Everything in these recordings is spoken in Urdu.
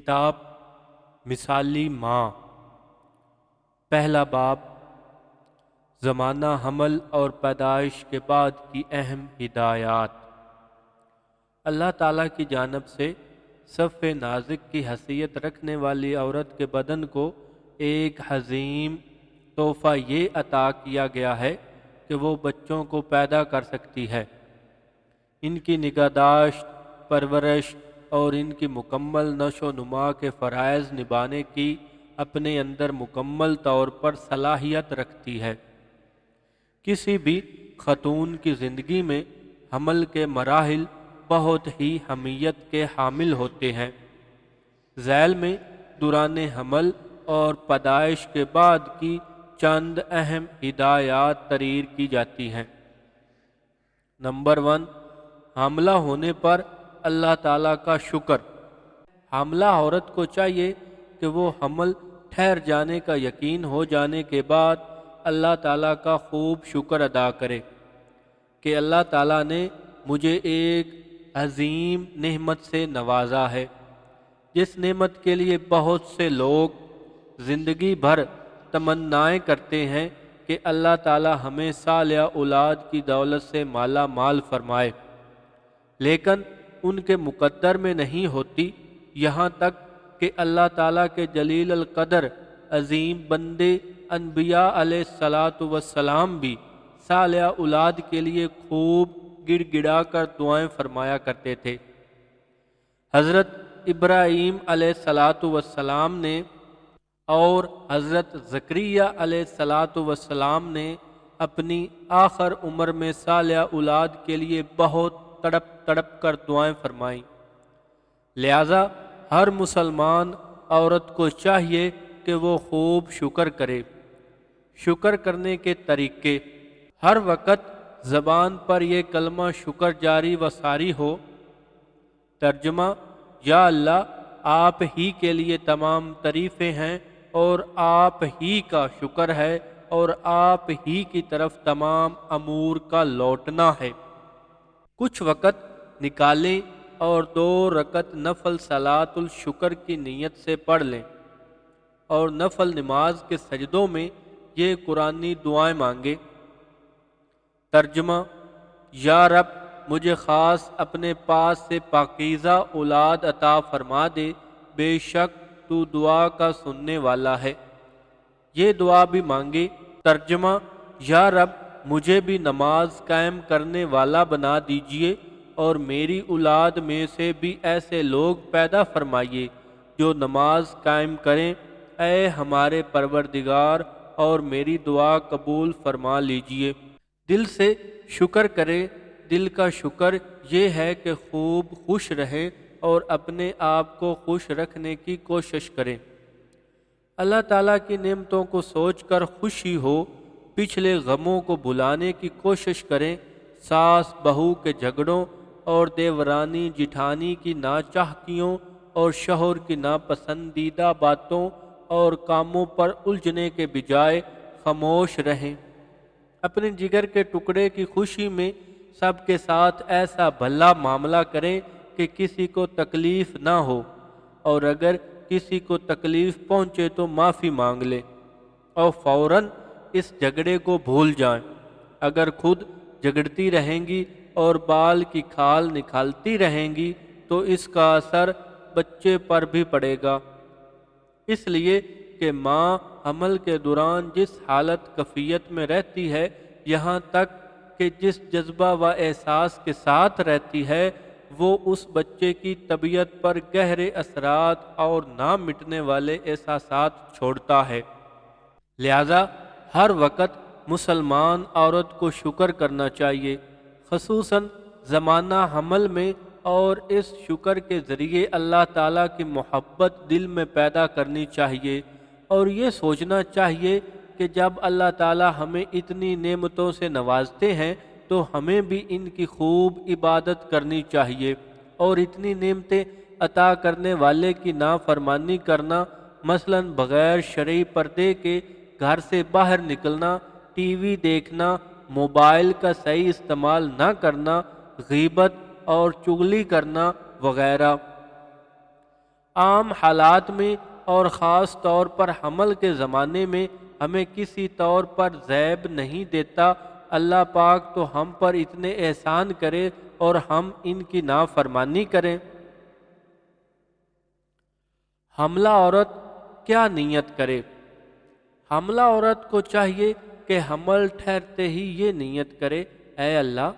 کتاب مثالی ماں، پہلا باب، زمانہ حمل اور پیدائش کے بعد کی اہم ہدایات۔ اللہ تعالیٰ کی جانب سے صف نازک کی حیثیت رکھنے والی عورت کے بدن کو ایک عظیم تحفہ یہ عطا کیا گیا ہے کہ وہ بچوں کو پیدا کر سکتی ہے۔ ان کی نگہداشت، پرورش اور ان کی مکمل نشو و نما کے فرائض نبھانے کی اپنے اندر مکمل طور پر صلاحیت رکھتی ہے۔ کسی بھی خاتون کی زندگی میں حمل کے مراحل بہت ہی اہمیت کے حامل ہوتے ہیں۔ ذیل میں دوران حمل اور پیدائش کے بعد کی چند اہم ہدایات تحریر کی جاتی ہیں۔ نمبر 1، حاملہ ہونے پر اللہ تعالیٰ کا شکر۔ حاملہ عورت کو چاہیے کہ وہ حمل ٹھہر جانے کا یقین ہو جانے کے بعد اللہ تعالیٰ کا خوب شکر ادا کرے کہ اللہ تعالیٰ نے مجھے ایک عظیم نعمت سے نوازا ہے، جس نعمت کے لیے بہت سے لوگ زندگی بھر تمنائیں کرتے ہیں کہ اللہ تعالیٰ ہمیں صالح اولاد کی دولت سے مالا مال فرمائے، لیکن ان کے مقدر میں نہیں ہوتی، یہاں تک کہ اللہ تعالیٰ کے جلیل القدر عظیم بندے انبیاء علیہ السلام بھی صالح اولاد کے لیے خوب گڑ گڑا کر دعائیں فرمایا کرتے تھے۔ حضرت ابراہیم علیہ السلام نے اور حضرت زکریہ علیہ السلام نے اپنی آخر عمر میں صالح اولاد کے لیے بہت تڑپ تڑپ کر دعائیں فرمائیں۔ لہذا ہر مسلمان عورت کو چاہیے کہ وہ خوب شکر کرے۔ شکر کرنے کے طریقے: ہر وقت زبان پر یہ کلمہ شکر جاری و ساری ہو۔ ترجمہ: یا اللہ، آپ ہی کے لیے تمام تعریفیں ہیں اور آپ ہی کا شکر ہے اور آپ ہی کی طرف تمام امور کا لوٹنا ہے۔ کچھ وقت نکالیں اور 2 رکعت نفل صلاۃ الشکر کی نیت سے پڑھ لیں اور نفل نماز کے سجدوں میں یہ قرآنی دعائیں مانگیں۔ ترجمہ: یا رب، مجھے خاص اپنے پاس سے پاکیزہ اولاد عطا فرما دے، بے شک تو دعا کا سننے والا ہے۔ یہ دعا بھی مانگے۔ ترجمہ: یا رب، مجھے بھی نماز قائم کرنے والا بنا دیجئے اور میری اولاد میں سے بھی ایسے لوگ پیدا فرمائیے جو نماز قائم کریں، اے ہمارے پروردگار، اور میری دعا قبول فرما لیجئے۔ دل سے شکر کرے۔ دل کا شکر یہ ہے کہ خوب خوش رہیں اور اپنے آپ کو خوش رکھنے کی کوشش کریں۔ اللہ تعالیٰ کی نعمتوں کو سوچ کر خوشی ہو، پچھلے غموں کو بھلانے کی کوشش کریں۔ ساس بہو کے جھگڑوں اور دیورانی جٹھانی کی ناچاکیوں اور شوہر کی ناپسندیدہ باتوں اور کاموں پر الجھنے کے بجائے خاموش رہیں۔ اپنے جگر کے ٹکڑے کی خوشی میں سب کے ساتھ ایسا بھلا معاملہ کریں کہ کسی کو تکلیف نہ ہو، اور اگر کسی کو تکلیف پہنچے تو معافی مانگ لیں اور فوراً اس جھگڑے کو بھول جائیں۔ اگر خود جھگڑتی رہیں گی اور بال کی کھال نکالتی رہیں گی تو اس کا اثر بچے پر بھی پڑے گا، اس لیے کہ ماں حمل کے دوران جس حالت کیفیت میں رہتی ہے، یہاں تک کہ جس جذبہ و احساس کے ساتھ رہتی ہے، وہ اس بچے کی طبیعت پر گہرے اثرات اور نہ مٹنے والے احساسات چھوڑتا ہے۔ لہذا ہر وقت مسلمان عورت کو شکر کرنا چاہیے، خصوصاً زمانہ حمل میں، اور اس شکر کے ذریعے اللہ تعالیٰ کی محبت دل میں پیدا کرنی چاہیے، اور یہ سوچنا چاہیے کہ جب اللہ تعالیٰ ہمیں اتنی نعمتوں سے نوازتے ہیں تو ہمیں بھی ان کی خوب عبادت کرنی چاہیے، اور اتنی نعمتیں عطا کرنے والے کی نافرمانی کرنا، مثلاً بغیر شرعی پردے کے گھر سے باہر نکلنا، ٹی وی دیکھنا، موبائل کا صحیح استعمال نہ کرنا، غیبت اور چغلی کرنا وغیرہ۔ عام حالات میں اور خاص طور پر حمل کے زمانے میں ہمیں کسی طور پر زیب نہیں دیتا۔ اللہ پاک تو ہم پر اتنے احسان کرے اور ہم ان کی نافرمانی کریں۔ حاملہ عورت کیا نیت کرے؟ حاملہ عورت کو چاہیے کہ حمل ٹھہرتے ہی یہ نیت کرے، اے اللہ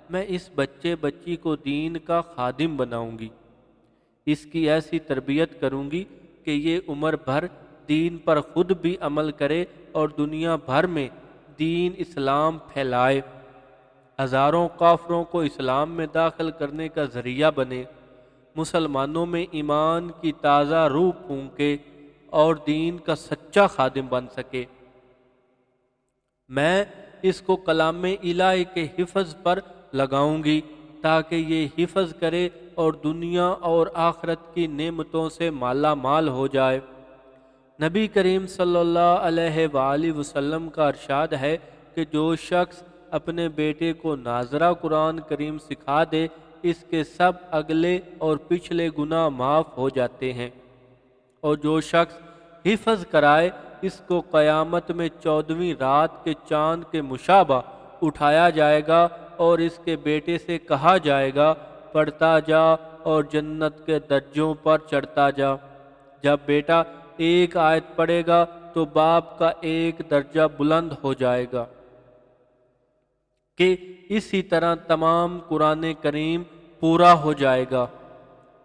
میں اس بچی کو دین کا خادم بناؤں گی، اس کی ایسی تربیت کروں گی کہ یہ عمر بھر دین پر خود بھی عمل کرے اور دنیا بھر میں دین اسلام پھیلائے، ہزاروں کافروں کو اسلام میں داخل کرنے کا ذریعہ بنے، مسلمانوں میں ایمان کی تازہ روح پھونکے اور دین کا سچا خادم بن سکے۔ میں اس کو کلام الہی کے حفظ پر لگاؤں گی تاکہ یہ حفظ کرے اور دنیا اور آخرت کی نعمتوں سے مالا مال ہو جائے۔ نبی کریم صلی اللہ علیہ وآلہ وسلم کا ارشاد ہے کہ جو شخص اپنے بیٹے کو ناظرہ قرآن کریم سکھا دے، اس کے سب اگلے اور پچھلے گناہ معاف ہو جاتے ہیں، اور جو شخص حفظ کرائے اس کو قیامت میں 14ویں رات کے چاند کے مشابہ اٹھایا جائے گا اور اس کے بیٹے سے کہا جائے گا پڑھتا جا اور جنت کے درجوں پر چڑھتا جا۔ جب بیٹا ایک آیت پڑھے گا تو باپ کا ایک درجہ بلند ہو جائے گا، کہ اسی طرح تمام قرآن کریم پورا ہو جائے گا۔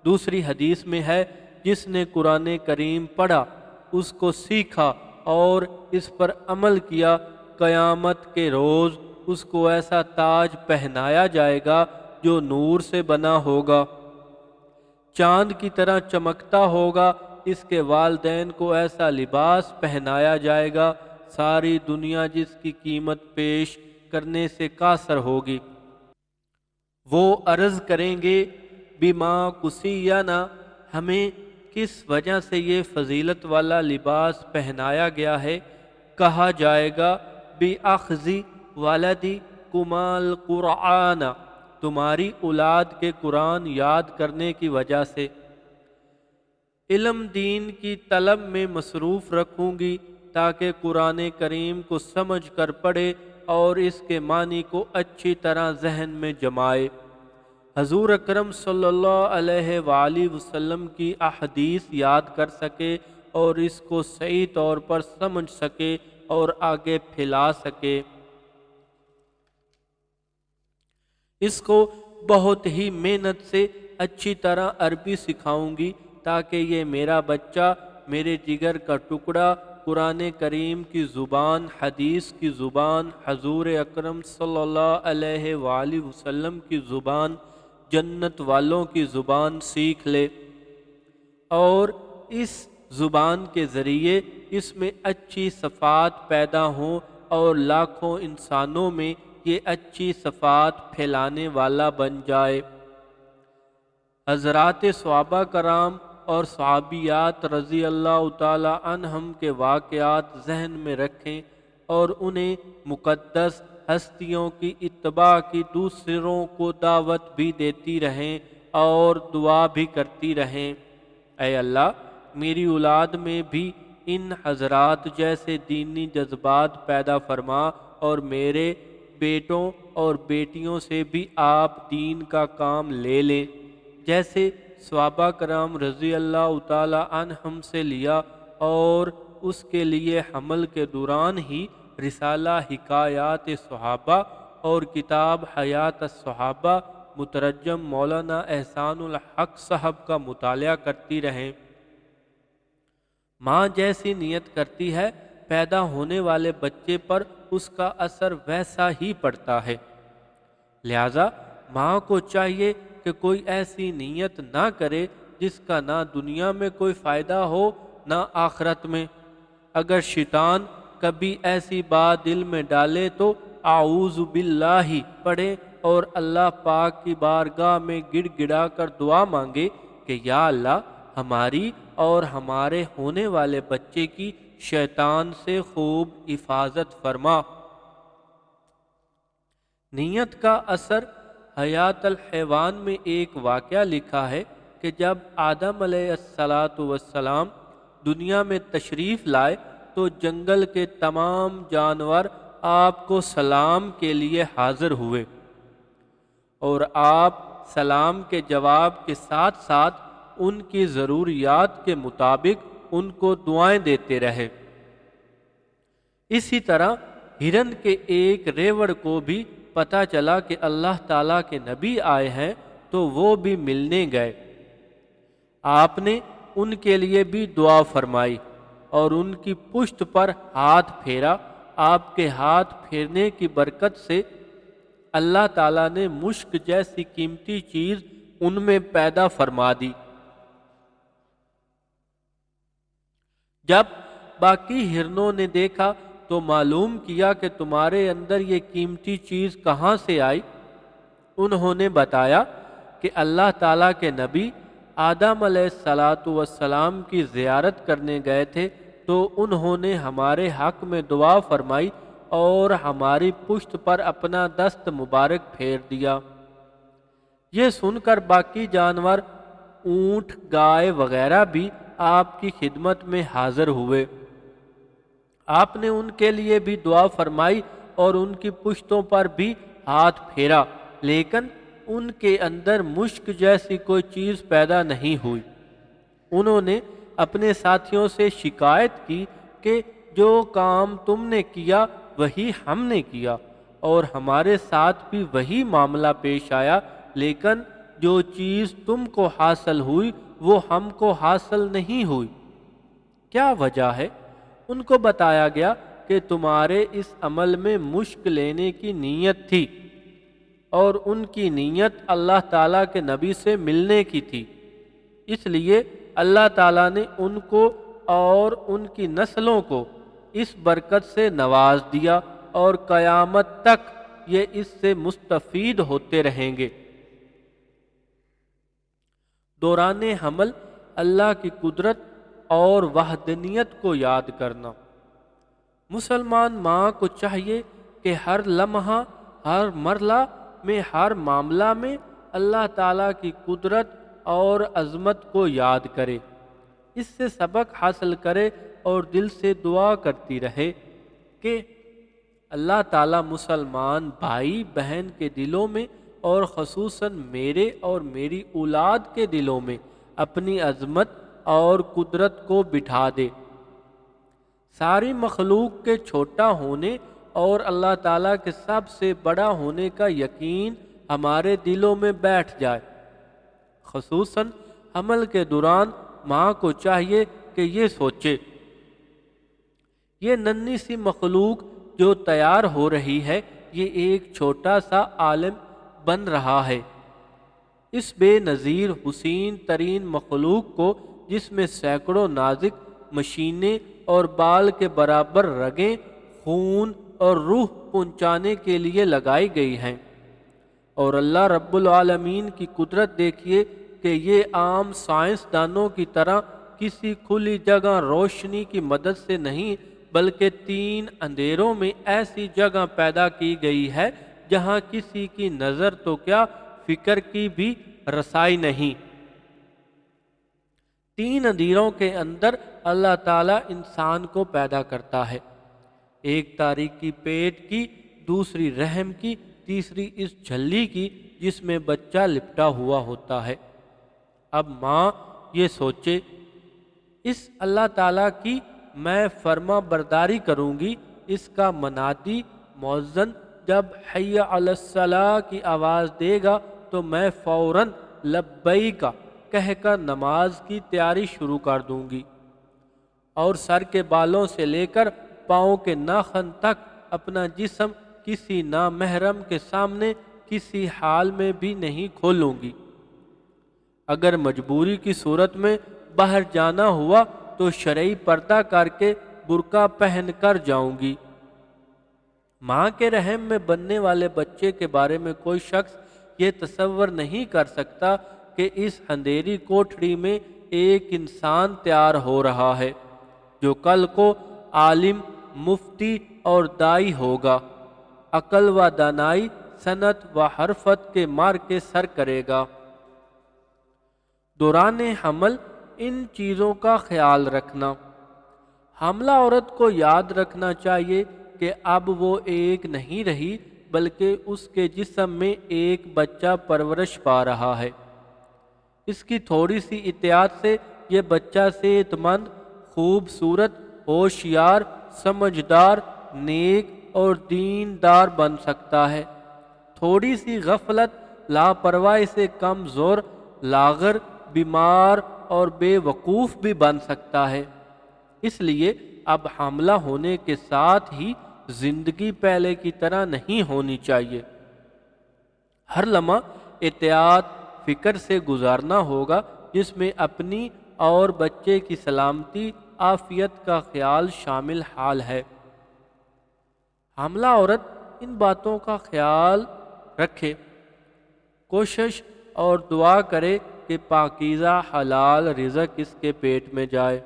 دوسری حدیث میں ہے جس نے قرآن کریم پڑھا، اس کو سیکھا اور اس پر عمل کیا، قیامت کے روز اس کو ایسا تاج پہنایا جائے گا جو نور سے بنا ہوگا، چاند کی طرح چمکتا ہوگا، اس کے والدین کو ایسا لباس پہنایا جائے گا ساری دنیا جس کی قیمت پیش کرنے سے قاصر ہوگی۔ وہ عرض کریں گے بما کسینا، ہمیں کس وجہ سے یہ فضیلت والا لباس پہنایا گیا ہے؟ کہا جائے گا بِأَخْذِ وَلَدِكُمَا الْقُرْآنَ، تمہاری اولاد کے قرآن یاد کرنے کی وجہ سے۔ علم دین کی طلب میں مصروف رکھوں گی تاکہ قرآن کریم کو سمجھ کر پڑھے اور اس کے معنی کو اچھی طرح ذہن میں جمائے، حضور اکرم صلی اللہ علیہ وآلہ وسلم کی احادیث یاد کر سکے اور اس کو صحیح طور پر سمجھ سکے اور آگے پھیلا سکے۔ اس کو بہت ہی محنت سے اچھی طرح عربی سکھاؤں گی تاکہ یہ میرا بچہ، میرے جگر کا ٹکڑا، قرآن کریم کی زبان، حدیث کی زبان، حضور اکرم صلی اللہ علیہ وآلہ وسلم کی زبان، جنت والوں کی زبان سیکھ لے اور اس زبان کے ذریعے اس میں اچھی صفات پیدا ہوں اور لاکھوں انسانوں میں یہ اچھی صفات پھیلانے والا بن جائے۔ حضرات صحابہ کرام اور صحابیات رضی اللہ تعالی عنہم کے واقعات ذہن میں رکھیں اور انہیں مقدس ہستیوں کی اتباع کی دوسروں کو دعوت بھی دیتی رہیں اور دعا بھی کرتی رہیں، اے اللہ میری اولاد میں بھی ان حضرات جیسے دینی جذبات پیدا فرما اور میرے بیٹوں اور بیٹیوں سے بھی آپ دین کا کام لے لیں جیسے صحابہ کرام رضی اللہ تعالی عنہم سے لیا، اور اس کے لیے حمل کے دوران ہی رسالہ حکایات صحابہ اور کتاب حیات الصحابہ مترجم مولانا احسان الحق صاحب کا مطالعہ کرتی رہیں۔ ماں جیسی نیت کرتی ہے پیدا ہونے والے بچے پر اس کا اثر ویسا ہی پڑتا ہے، لہذا ماں کو چاہیے کہ کوئی ایسی نیت نہ کرے جس کا نہ دنیا میں کوئی فائدہ ہو نہ آخرت میں۔ اگر شیطان کبھی ایسی بات دل میں ڈالے تو اعوذ باللہ پڑھے اور اللہ پاک کی بارگاہ میں گڑ گڑا کر دعا مانگے کہ یا اللہ ہماری اور ہمارے ہونے والے بچے کی شیطان سے خوب حفاظت فرما۔ نیت کا اثر حیات الحیوان میں ایک واقعہ لکھا ہے کہ جب آدم علیہ السلام دنیا میں تشریف لائے تو جنگل کے تمام جانور آپ کو سلام کے لیے حاضر ہوئے اور آپ سلام کے جواب کے ساتھ ساتھ ان کی ضروریات کے مطابق ان کو دعائیں دیتے رہے۔ اسی طرح ہرن کے ایک ریوڑ کو بھی پتہ چلا کہ اللہ تعالیٰ کے نبی آئے ہیں تو وہ بھی ملنے گئے۔ آپ نے ان کے لیے بھی دعا فرمائی اور ان کی پشت پر ہاتھ پھیرا۔ آپ کے ہاتھ پھیرنے کی برکت سے اللہ تعالیٰ نے مشک جیسی قیمتی چیز ان میں پیدا فرما دی۔ جب باقی ہرنوں نے دیکھا تو معلوم کیا کہ تمہارے اندر یہ قیمتی چیز کہاں سے آئی؟ انہوں نے بتایا کہ اللہ تعالیٰ کے نبی آدم علیہ السلام کی زیارت کرنے گئے تھے تو انہوں نے ہمارے حق میں دعا فرمائی اور ہماری پشت پر اپنا دست مبارک پھیر دیا۔ یہ سن کر باقی جانور اونٹ، گائے وغیرہ بھی آپ کی خدمت میں حاضر ہوئے۔ آپ نے ان کے لیے بھی دعا فرمائی اور ان کی پشتوں پر بھی ہاتھ پھیرا، لیکن ان کے اندر مشک جیسی کوئی چیز پیدا نہیں ہوئی۔ انہوں نے اپنے ساتھیوں سے شکایت کی کہ جو کام تم نے کیا وہی ہم نے کیا اور ہمارے ساتھ بھی وہی معاملہ پیش آیا، لیکن جو چیز تم کو حاصل ہوئی وہ ہم کو حاصل نہیں ہوئی۔ کیا وجہ ہے؟ ان کو بتایا گیا کہ تمہارے اس عمل میں مشک لینے کی نیت تھی اور ان کی نیت اللہ تعالیٰ کے نبی سے ملنے کی تھی، اس لیے اللہ تعالیٰ نے ان کو اور ان کی نسلوں کو اس برکت سے نواز دیا اور قیامت تک یہ اس سے مستفید ہوتے رہیں گے۔ دوران حمل اللہ کی قدرت اور وحدانیت کو یاد کرنا۔ مسلمان ماں کو چاہیے کہ ہر لمحہ، ہر مرحلہ میں، ہر معاملہ میں اللہ تعالیٰ کی قدرت اور عظمت کو یاد کرے، اس سے سبق حاصل کرے اور دل سے دعا کرتی رہے کہ اللہ تعالیٰ مسلمان بھائی بہن کے دلوں میں اور خصوصاً میرے اور میری اولاد کے دلوں میں اپنی عظمت اور قدرت کو بٹھا دے۔ ساری مخلوق کے چھوٹا ہونے اور اللہ تعالیٰ کے سب سے بڑا ہونے کا یقین ہمارے دلوں میں بیٹھ جائے۔ خصوصاً حمل کے دوران ماں کو چاہیے کہ یہ سوچے، یہ ننھی سی مخلوق جو تیار ہو رہی ہے یہ ایک چھوٹا سا عالم بن رہا ہے۔ اس بے نظیر حسین ترین مخلوق کو جس میں سینکڑوں نازک مشینیں اور بال کے برابر رگیں، خون اور روح پہنچانے کے لیے لگائی گئی ہیں، اور اللہ رب العالمین کی قدرت دیکھیے کہ یہ عام سائنسدانوں کی طرح کسی کھلی جگہ روشنی کی مدد سے نہیں بلکہ 3 اندھیروں میں ایسی جگہ پیدا کی گئی ہے جہاں کسی کی نظر تو کیا فکر کی بھی رسائی نہیں۔ 3 اندھیروں کے اندر اللہ تعالیٰ انسان کو پیدا کرتا ہے، ایک تاریکی پیٹ کی، دوسری رحم کی، تیسری اس جھلی کی جس میں بچہ لپٹا ہوا ہوتا ہے۔ اب ماں یہ سوچے، اس اللہ تعالیٰ کی میں فرما برداری کروں گی، اس کا منادی مؤذن جب حی علی الصلاۃ کی آواز دے گا تو میں فوراً لبیک کہہ کر نماز کی تیاری شروع کر دوں گی، اور سر کے بالوں سے لے کر پاؤں کے ناخن تک اپنا جسم کسی نامحرم کے سامنے کسی حال میں بھی نہیں کھولوں گی۔ اگر مجبوری کی صورت میں باہر جانا ہوا تو شرعی پردہ کر کے برقع پہن کر جاؤں گی۔ ماں کے رحم میں بننے والے بچے کے بارے میں کوئی شخص یہ تصور نہیں کر سکتا کہ اس اندھیری کوٹھڑی میں ایک انسان تیار ہو رہا ہے جو کل کو عالم، مفتی اور دائی ہوگا، عقل و دانائی، صنعت و حرفت کے مار کے سر کرے گا۔ دوران حمل ان چیزوں کا خیال رکھنا۔ حاملہ عورت کو یاد رکھنا چاہیے کہ اب وہ ایک نہیں رہی بلکہ اس کے جسم میں ایک بچہ پرورش پا رہا ہے۔ اس کی تھوڑی سی احتیاط سے یہ بچہ صحت مند، خوبصورت، ہوشیار، سمجھدار، نیک اور دیندار بن سکتا ہے۔ تھوڑی سی غفلت لاپرواہی سے کمزور، لاغر، بیمار اور بے وقوف بھی بن سکتا ہے۔ اس لیے اب حاملہ ہونے کے ساتھ ہی زندگی پہلے کی طرح نہیں ہونی چاہیے۔ ہر لمحہ احتیاط فکر سے گزارنا ہوگا، جس میں اپنی اور بچے کی سلامتی عافیت کا خیال شامل حال ہے۔ حاملہ عورت ان باتوں کا خیال رکھے، کوشش اور دعا کرے کہ پاکیزہ حلال رزق اس کے پیٹ میں جائے۔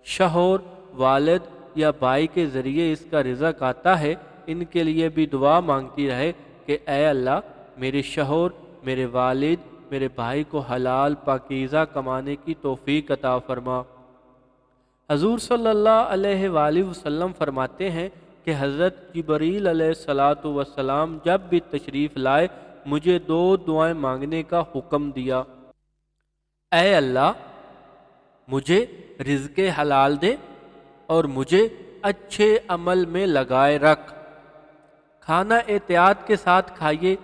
شوہر، والد یا بھائی کے ذریعے اس کا رزق آتا ہے، ان کے لیے بھی دعا مانگتی رہے کہ اے اللہ میرے شوہر، میرے والد، میرے بھائی کو حلال پاکیزہ کمانے کی توفیق عطا فرما۔ حضور صلی اللہ علیہ وآلہ وسلم فرماتے ہیں کہ حضرت جبریل علیہ السلام جب بھی تشریف لائے مجھے 2 دعائیں مانگنے کا حکم دیا۔ اے اللہ مجھے رزق حلال دے اور مجھے اچھے عمل میں لگائے رکھ۔ کھانا احتیاط کے ساتھ کھائیے،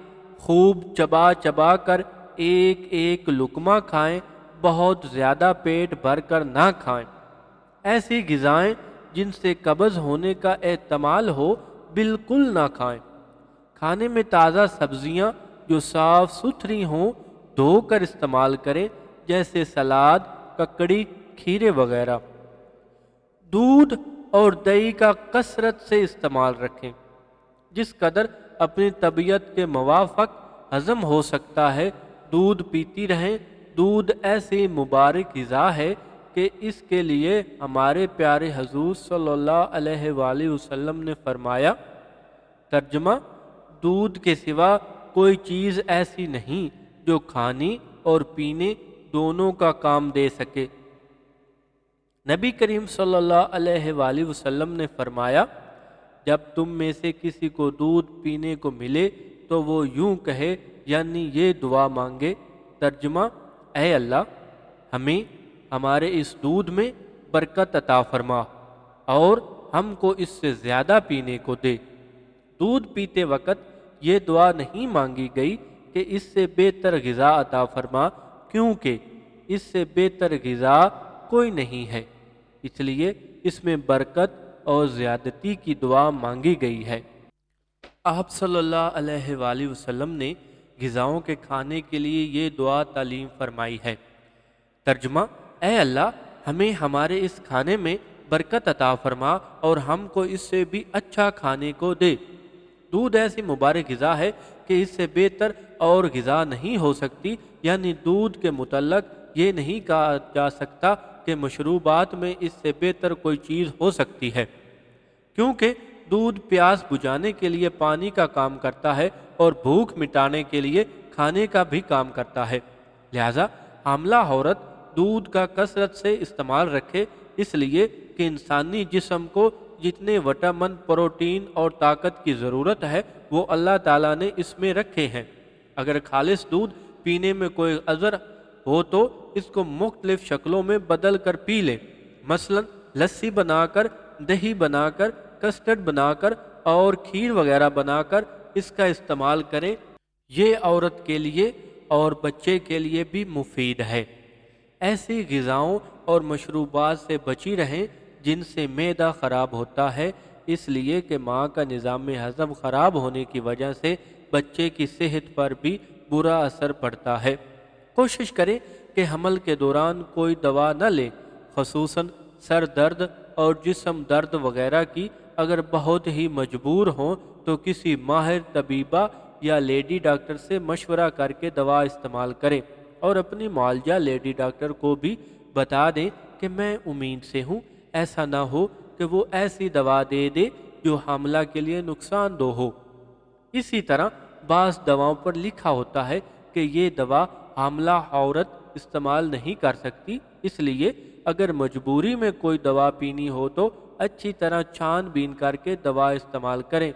خوب چبا چبا کر ایک ایک لقمہ کھائیں، بہت زیادہ پیٹ بھر کر نہ کھائیں۔ ایسی غذائیں جن سے قبض ہونے کا احتمال ہو بالکل نہ کھائیں۔ کھانے میں تازہ سبزیاں جو صاف ستھری ہوں دھو کر استعمال کریں، جیسے سلاد، ککڑی، کھیرے وغیرہ۔ دودھ اور دہی کا کثرت سے استعمال رکھیں، جس قدر اپنی طبیعت کے موافق ہضم ہو سکتا ہے دودھ پیتی رہیں۔ دودھ ایسی مبارک غذا ہے کہ اس کے لیے ہمارے پیارے حضور صلی اللہ علیہ وآلہ وسلم نے فرمایا، ترجمہ: دودھ کے سوا کوئی چیز ایسی نہیں جو کھانے اور پینے دونوں کا کام دے سکے۔ نبی کریم صلی اللہ علیہ وآلہ وسلم نے فرمایا، جب تم میں سے کسی کو دودھ پینے کو ملے تو وہ یوں کہے، یعنی یہ دعا مانگے، ترجمہ: اے اللہ ہمیں ہمارے اس دودھ میں برکت عطا فرما اور ہم کو اس سے زیادہ پینے کو دے۔ دودھ پیتے وقت یہ دعا نہیں مانگی گئی کہ اس سے بہتر غذا عطا فرما، کیونکہ اس سے بہتر غذا کوئی نہیں ہے، اس لیے اس میں برکت اور زیادتی کی دعا مانگی گئی ہے۔ آپ صلی اللہ علیہ وآلہ وسلم نے غذاؤں کے کھانے کے لیے یہ دعا تعلیم فرمائی ہے، ترجمہ: اے اللہ ہمیں ہمارے اس کھانے میں برکت عطا فرما اور ہم کو اس سے بھی اچھا کھانے کو دے۔ دودھ ایسی مبارک غذا ہے کہ اس سے بہتر اور غذا نہیں ہو سکتی، یعنی دودھ کے متعلق یہ نہیں کہا جا سکتا کہ مشروبات میں اس سے بہتر کوئی چیز ہو سکتی ہے، کیونکہ دودھ پیاس بجھانے کے لیے پانی کا کام کرتا ہے اور بھوک مٹانے کے لیے کھانے کا بھی کام کرتا ہے۔ لہذا حاملہ عورت دودھ کا کثرت سے استعمال رکھے، اس لیے کہ انسانی جسم کو جتنے وٹامن، پروٹین اور طاقت کی ضرورت ہے وہ اللہ تعالیٰ نے اس میں رکھے ہیں۔ اگر خالص دودھ پینے میں کوئی عذر ہو تو اس کو مختلف شکلوں میں بدل کر پی لیں، مثلا لسی بنا کر، دہی بنا کر، کسٹرڈ بنا کر اور کھیر وغیرہ بنا کر اس کا استعمال کریں۔ یہ عورت کے لیے اور بچے کے لیے بھی مفید ہے۔ ایسی غذاؤں اور مشروبات سے بچی رہیں جن سے معدہ خراب ہوتا ہے، اس لیے کہ ماں کا نظام ہضم خراب ہونے کی وجہ سے بچے کی صحت پر بھی برا اثر پڑتا ہے۔ کوشش کریں کہ حمل کے دوران کوئی دوا نہ لیں، خصوصاً سر درد اور جسم درد وغیرہ کی۔ اگر بہت ہی مجبور ہوں تو کسی ماہر طبیبہ یا لیڈی ڈاکٹر سے مشورہ کر کے دوا استعمال کریں، اور اپنی معالجہ لیڈی ڈاکٹر کو بھی بتا دیں کہ میں امید سے ہوں، ایسا نہ ہو کہ وہ ایسی دوا دے دے جو حاملہ کے لیے نقصان دہ ہو۔ اسی طرح بعض دواؤں پر لکھا ہوتا ہے کہ یہ دوا حاملہ عورت استعمال نہیں کر سکتی، اس لیے اگر مجبوری میں کوئی دوا پینی ہو تو اچھی طرح چھان بین کر کے دوا استعمال کریں۔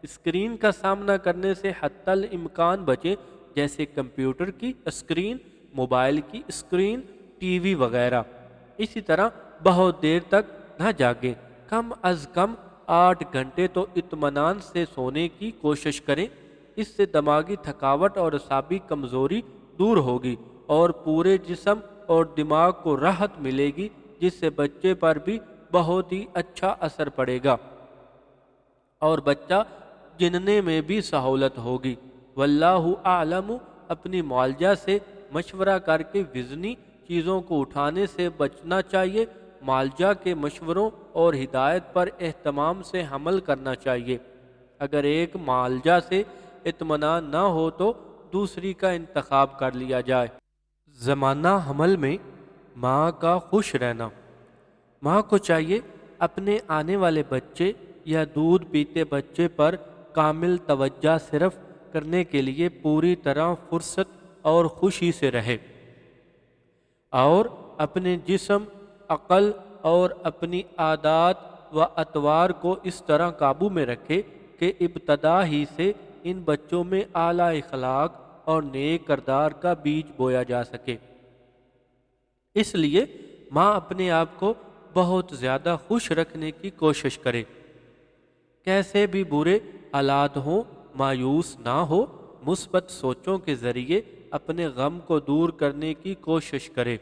اسکرین کا سامنا کرنے سے حتی الامکان بچیں، جیسے کمپیوٹر کی اسکرین، موبائل کی اسکرین، ٹی وی وغیرہ۔ اسی طرح بہت دیر تک نہ جاگیں، کم از کم 8 گھنٹے تو اطمینان سے سونے کی کوشش کریں۔ اس سے دماغی تھکاوٹ اور اعصابی کمزوری دور ہوگی اور پورے جسم اور دماغ کو راحت ملے گی، جس سے بچے پر بھی بہت ہی اچھا اثر پڑے گا اور بچہ جننے میں بھی سہولت ہوگی۔ واللہ اعلم۔ اپنی معالجہ سے مشورہ کر کے وزنی چیزوں کو اٹھانے سے بچنا چاہیے۔ معالجہ کے مشوروں اور ہدایت پر اہتمام سے عمل کرنا چاہیے۔ اگر ایک معالجہ سے اطمینان نہ ہو تو دوسری کا انتخاب کر لیا جائے۔ زمانہ حمل میں ماں کا خوش رہنا۔ ماں کو چاہیے اپنے آنے والے بچے یا دودھ پیتے بچے پر کامل توجہ صرف کرنے کے لیے پوری طرح فرصت اور خوشی سے رہے اور اپنے جسم، عقل اور اپنی عادات و اطوار کو اس طرح قابو میں رکھے کہ ابتدا ہی سے ان بچوں میں اعلیٰ اخلاق اور نیک کردار کا بیج بویا جا سکے۔ اس لیے ماں اپنے آپ کو بہت زیادہ خوش رکھنے کی کوشش کرے، کیسے بھی برے حالات ہوں مایوس نہ ہو، مثبت سوچوں کے ذریعے اپنے غم کو دور کرنے کی کوشش کرے۔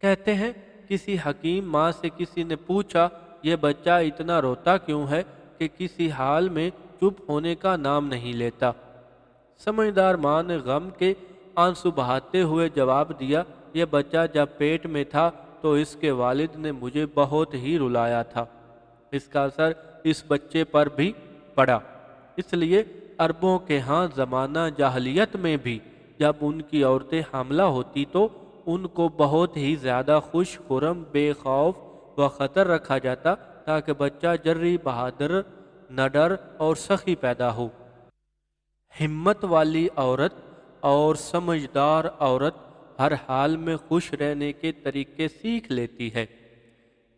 کہتے ہیں کسی حکیم ماں سے کسی نے پوچھا، یہ بچہ اتنا روتا کیوں ہے کہ کسی حال میں چپ ہونے کا نام نہیں لیتا؟ سمجھدار ماں نے غم کے آنسو بہاتے ہوئے جواب دیا، یہ بچہ جب پیٹ میں تھا تو اس کے والد نے مجھے بہت ہی رلایا تھا، اس کا اثر اس بچے پر بھی پڑا۔ اس لیے عربوں کے ہاں زمانہ جاہلیت میں بھی جب ان کی عورتیں حاملہ ہوتی تو ان کو بہت ہی زیادہ خوش خرم، بے خوف و خطر رکھا جاتا تاکہ بچہ جری، بہادر، نڈر اور سخی پیدا ہو۔ ہمت والی عورت اور سمجھدار عورت ہر حال میں خوش رہنے کے طریقے سیکھ لیتی ہے،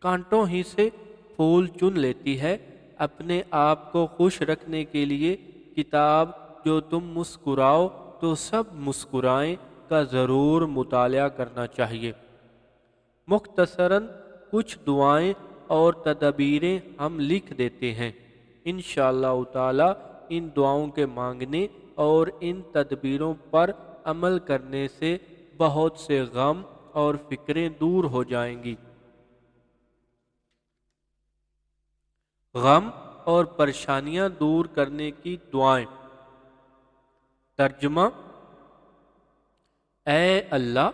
کانٹوں ہی سے پھول چن لیتی ہے۔ اپنے آپ کو خوش رکھنے کے لیے کتاب جو تم مسکراؤ تو سب مسکرائیں کا ضرور مطالعہ کرنا چاہیے۔ مختصراً کچھ دعائیں اور تدابیریں ہم لکھ دیتے ہیں، انشاءاللہ تعالی ان دعاؤں کے مانگنے اور ان تدبیروں پر عمل کرنے سے بہت سے غم اور فکریں دور ہو جائیں گی۔ غم اور پریشانیاں دور کرنے کی دعائیں۔ ترجمہ: اے اللہ،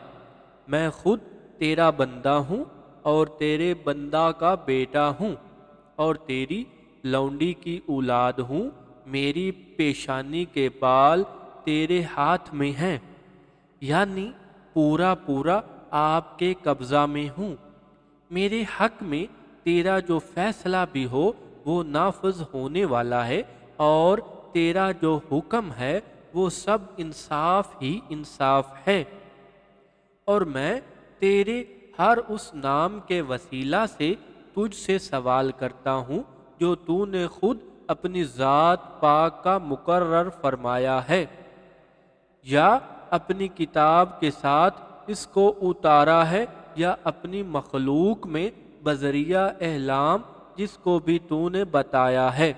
میں خود تیرا بندہ ہوں اور تیرے بندہ کا بیٹا ہوں اور تیری لونڈی کی اولاد ہوں۔ میری پیشانی کے بال تیرے ہاتھ میں ہیں، یعنی پورا پورا آپ کے قبضہ میں ہوں۔ میرے حق میں تیرا جو فیصلہ بھی ہو وہ نافذ ہونے والا ہے اور تیرا جو حکم ہے وہ سب انصاف ہی انصاف ہے، اور میں تیرے ہر اس نام کے وسیلہ سے تجھ سے سوال کرتا ہوں جو تو نے خود اپنی ذات پاک کا مقرر فرمایا ہے یا اپنی کتاب کے ساتھ اس کو اتارا ہے یا اپنی مخلوق میں بذریعہ اعلام جس کو بھی تو نے بتایا ہے،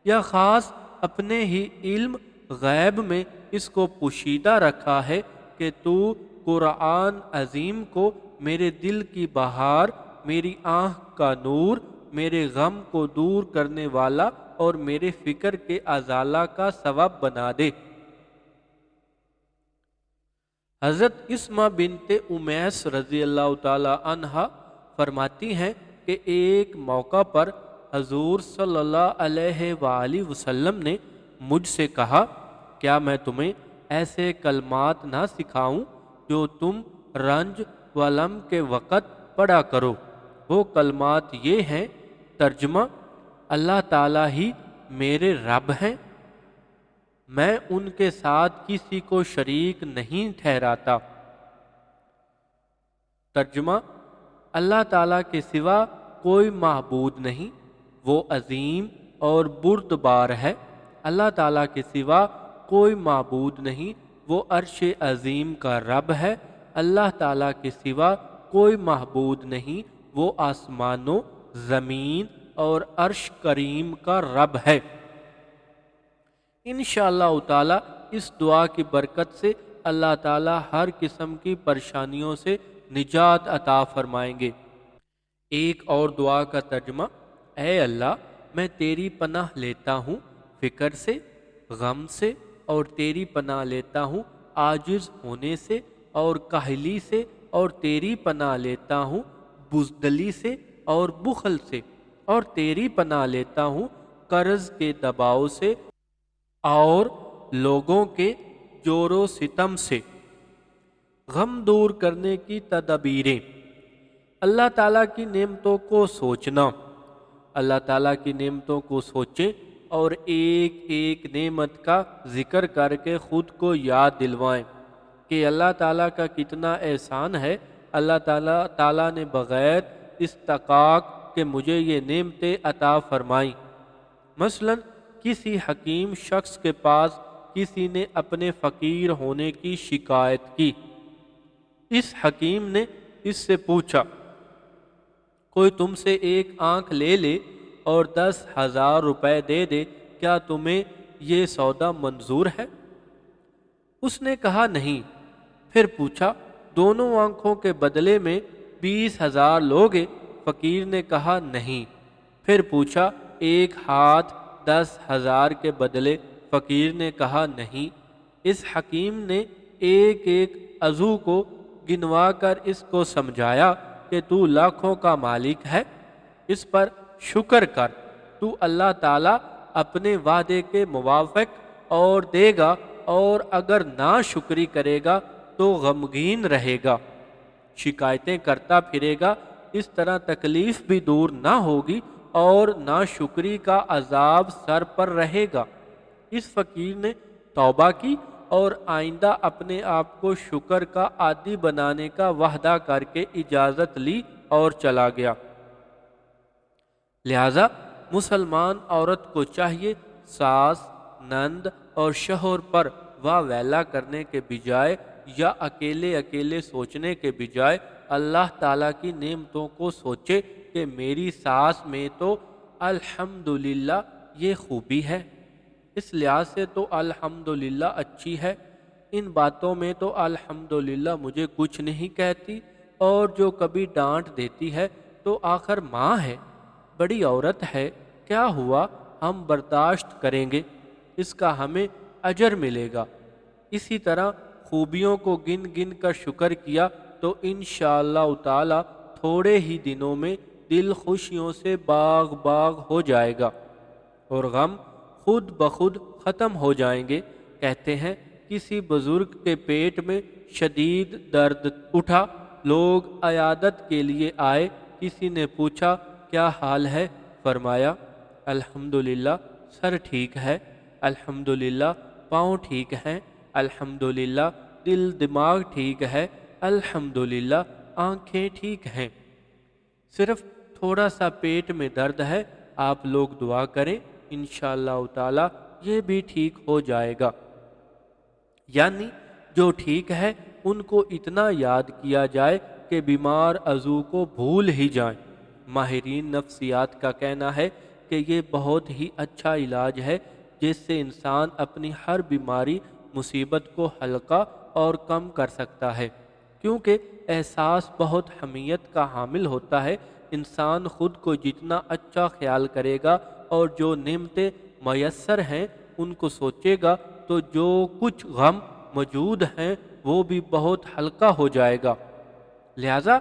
یا خاص اپنے ہی علم غیب میں اس کو پوشیدہ رکھا ہے کہ تو قرآن عظیم کو میرے دل کی بہار، میری آنکھ کا نور، میرے غم کو دور کرنے والا اور میرے فکر کے ازالہ کا سبب بنا دے۔ حضرت اسمہ بنت امیس رضی اللہ تعالی عنہا فرماتی ہیں کہ ایک موقع پر حضور صلی اللہ علیہ وآلہ وسلم نے مجھ سے کہا، کیا میں تمہیں ایسے کلمات نہ سکھاؤں جو تم رنج و الم کے وقت پڑھا کرو؟ وہ کلمات یہ ہیں۔ ترجمہ: اللہ تعالیٰ ہی میرے رب ہیں، میں ان کے ساتھ کسی کو شریک نہیں ٹھہراتا۔ ترجمہ: اللہ تعالیٰ کے سوا کوئی معبود نہیں، وہ عظیم اور بردبار ہے۔ اللہ تعالیٰ کے سوا کوئی معبود نہیں، وہ عرش عظیم کا رب ہے۔ اللہ تعالیٰ کے سوا کوئی معبود نہیں، وہ آسمانوں، زمین اور عرش کریم کا رب ہے۔ انشاءاللہ تعالی اس دعا کی برکت سے اللہ تعالی ہر قسم کی پریشانیوں سے نجات عطا فرمائیں گے۔ ایک اور دعا کا ترجمہ: اے اللہ، میں تیری پناہ لیتا ہوں فکر سے، غم سے، اور تیری پناہ لیتا ہوں عاجز ہونے سے اور کاہلی سے، اور تیری پناہ لیتا ہوں بزدلی سے اور بخل سے، اور تیری پناہ لیتا ہوں قرض کے دباؤ سے اور لوگوں کے جور و ستم سے۔ غم دور کرنے کی تدابیریں: اللہ تعالیٰ کی نعمتوں کو سوچنا۔ اللہ تعالیٰ کی نعمتوں کو سوچیں اور ایک ایک نعمت کا ذکر کر کے خود کو یاد دلوائیں کہ اللہ تعالیٰ کا کتنا احسان ہے۔ اللہ تعالیٰ نے بغیر استحقاق کہ مجھے یہ نعمتیں عطا فرمائیں۔ مثلا کسی حکیم شخص کے پاس کسی نے اپنے فقیر ہونے کی شکایت کی۔ اس حکیم نے اس سے پوچھا، کوئی تم سے ایک آنکھ لے لے اور 10,000 روپے دے دے، کیا تمہیں یہ سودا منظور ہے؟ اس نے کہا نہیں۔ پھر پوچھا، دونوں آنکھوں کے بدلے میں 20,000 لوگے؟ فقیر نے کہا نہیں۔ پھر پوچھا، ایک ہاتھ 10,000 کے بدلے؟ فقیر نے کہا نہیں۔ اس حکیم نے ایک ایک عضو کو گنوا کر اس کو سمجھایا کہ تو لاکھوں کا مالک ہے، اس پر شکر کر، تو اللہ تعالیٰ اپنے وعدے کے موافق اور دے گا، اور اگر ناشکری کرے گا تو غمگین رہے گا، شکایتیں کرتا پھرے گا، اس طرح تکلیف بھی دور نہ ہوگی اور ناشکری کا عذاب سر پر رہے گا۔ اس فقیر نے توبہ کی اور آئندہ اپنے آپ کو شکر کا عادی بنانے کا وعدہ کر کے اجازت لی اور چلا گیا۔ لہذا مسلمان عورت کو چاہیے ساس، نند اور شوہر پر واہ ویلا کرنے کے بجائے یا اکیلے اکیلے سوچنے کے بجائے اللہ تعالیٰ کی نعمتوں کو سوچے کہ میری ساس میں تو الحمدللہ یہ خوبی ہے، اس لحاظ سے تو الحمدللہ اچھی ہے، ان باتوں میں تو الحمدللہ مجھے کچھ نہیں کہتی، اور جو کبھی ڈانٹ دیتی ہے تو آخر ماں ہے، بڑی عورت ہے، کیا ہوا، ہم برداشت کریں گے، اس کا ہمیں اجر ملے گا۔ اسی طرح خوبیوں کو گن گن کر شکر کیا تو انشاءاللہ تعالی تھوڑے ہی دنوں میں دل خوشیوں سے باغ باغ ہو جائے گا اور غم خود بخود ختم ہو جائیں گے۔ کہتے ہیں کسی بزرگ کے پیٹ میں شدید درد اٹھا، لوگ عیادت کے لیے آئے، کسی نے پوچھا کیا حال ہے؟ فرمایا الحمدللہ سر ٹھیک ہے، الحمدللہ پاؤں ٹھیک ہیں، الحمدللہ دل دماغ ٹھیک ہے، الحمدللہ آنکھیں ٹھیک ہیں، صرف تھوڑا سا پیٹ میں درد ہے، آپ لوگ دعا کریں، انشاءاللہ تعالی یہ بھی ٹھیک ہو جائے گا۔ یعنی جو ٹھیک ہے ان کو اتنا یاد کیا جائے کہ بیمار عضو کو بھول ہی جائیں۔ ماہرین نفسیات کا کہنا ہے کہ یہ بہت ہی اچھا علاج ہے جس سے انسان اپنی ہر بیماری مصیبت کو ہلکا اور کم کر سکتا ہے، کیونکہ احساس بہت حمیت کا حامل ہوتا ہے۔ انسان خود کو جتنا اچھا خیال کرے گا اور جو نعمتیں میسر ہیں ان کو سوچے گا تو جو کچھ غم موجود ہیں وہ بھی بہت ہلکا ہو جائے گا۔ لہذا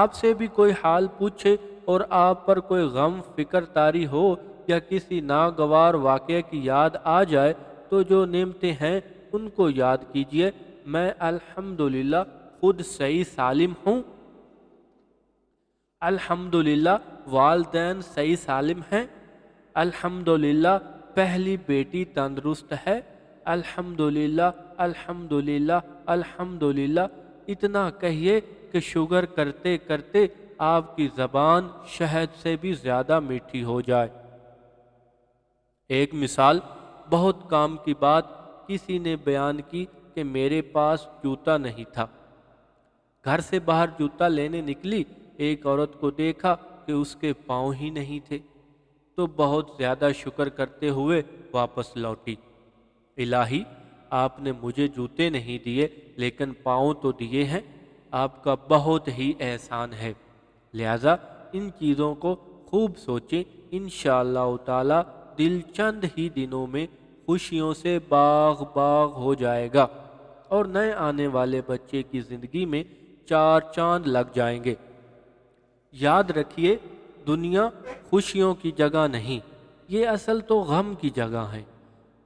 آپ سے بھی کوئی حال پوچھے اور آپ پر کوئی غم فکر طاری ہو یا کسی ناگوار واقعے کی یاد آ جائے تو جو نعمتیں ہیں ان کو یاد کیجئے، میں الحمدللہ خود صحیح سالم ہوں، الحمدللہ والدین صحیح سالم ہیں، الحمدللہ پہلی بیٹی تندرست ہے، الحمدللہ الحمدللہ الحمدللہ۔ اتنا کہیے کہ شوگر کرتے کرتے آپ کی زبان شہد سے بھی زیادہ میٹھی ہو جائے۔ ایک مثال بہت کام کی بات کسی نے بیان کی کہ میرے پاس جوتا نہیں تھا۔ گھر سے باہر جوتا لینے نکلی، ایک عورت کو دیکھا کہ اس کے پاؤں ہی نہیں تھے، تو بہت زیادہ شکر کرتے ہوئے واپس لوٹی۔ الہی، آپ نے مجھے جوتے نہیں دیے لیکن پاؤں تو دیے ہیں، آپ کا بہت ہی احسان ہے۔ لہذا ان چیزوں کو خوب سوچیں، انشاءاللہ تعالی دل چند ہی دنوں میں خوشیوں سے باغ باغ ہو جائے گا اور نئے آنے والے بچے کی زندگی میں چار چاند لگ جائیں گے۔ یاد رکھیے، دنیا خوشیوں کی جگہ نہیں، یہ اصل تو غم کی جگہ ہے۔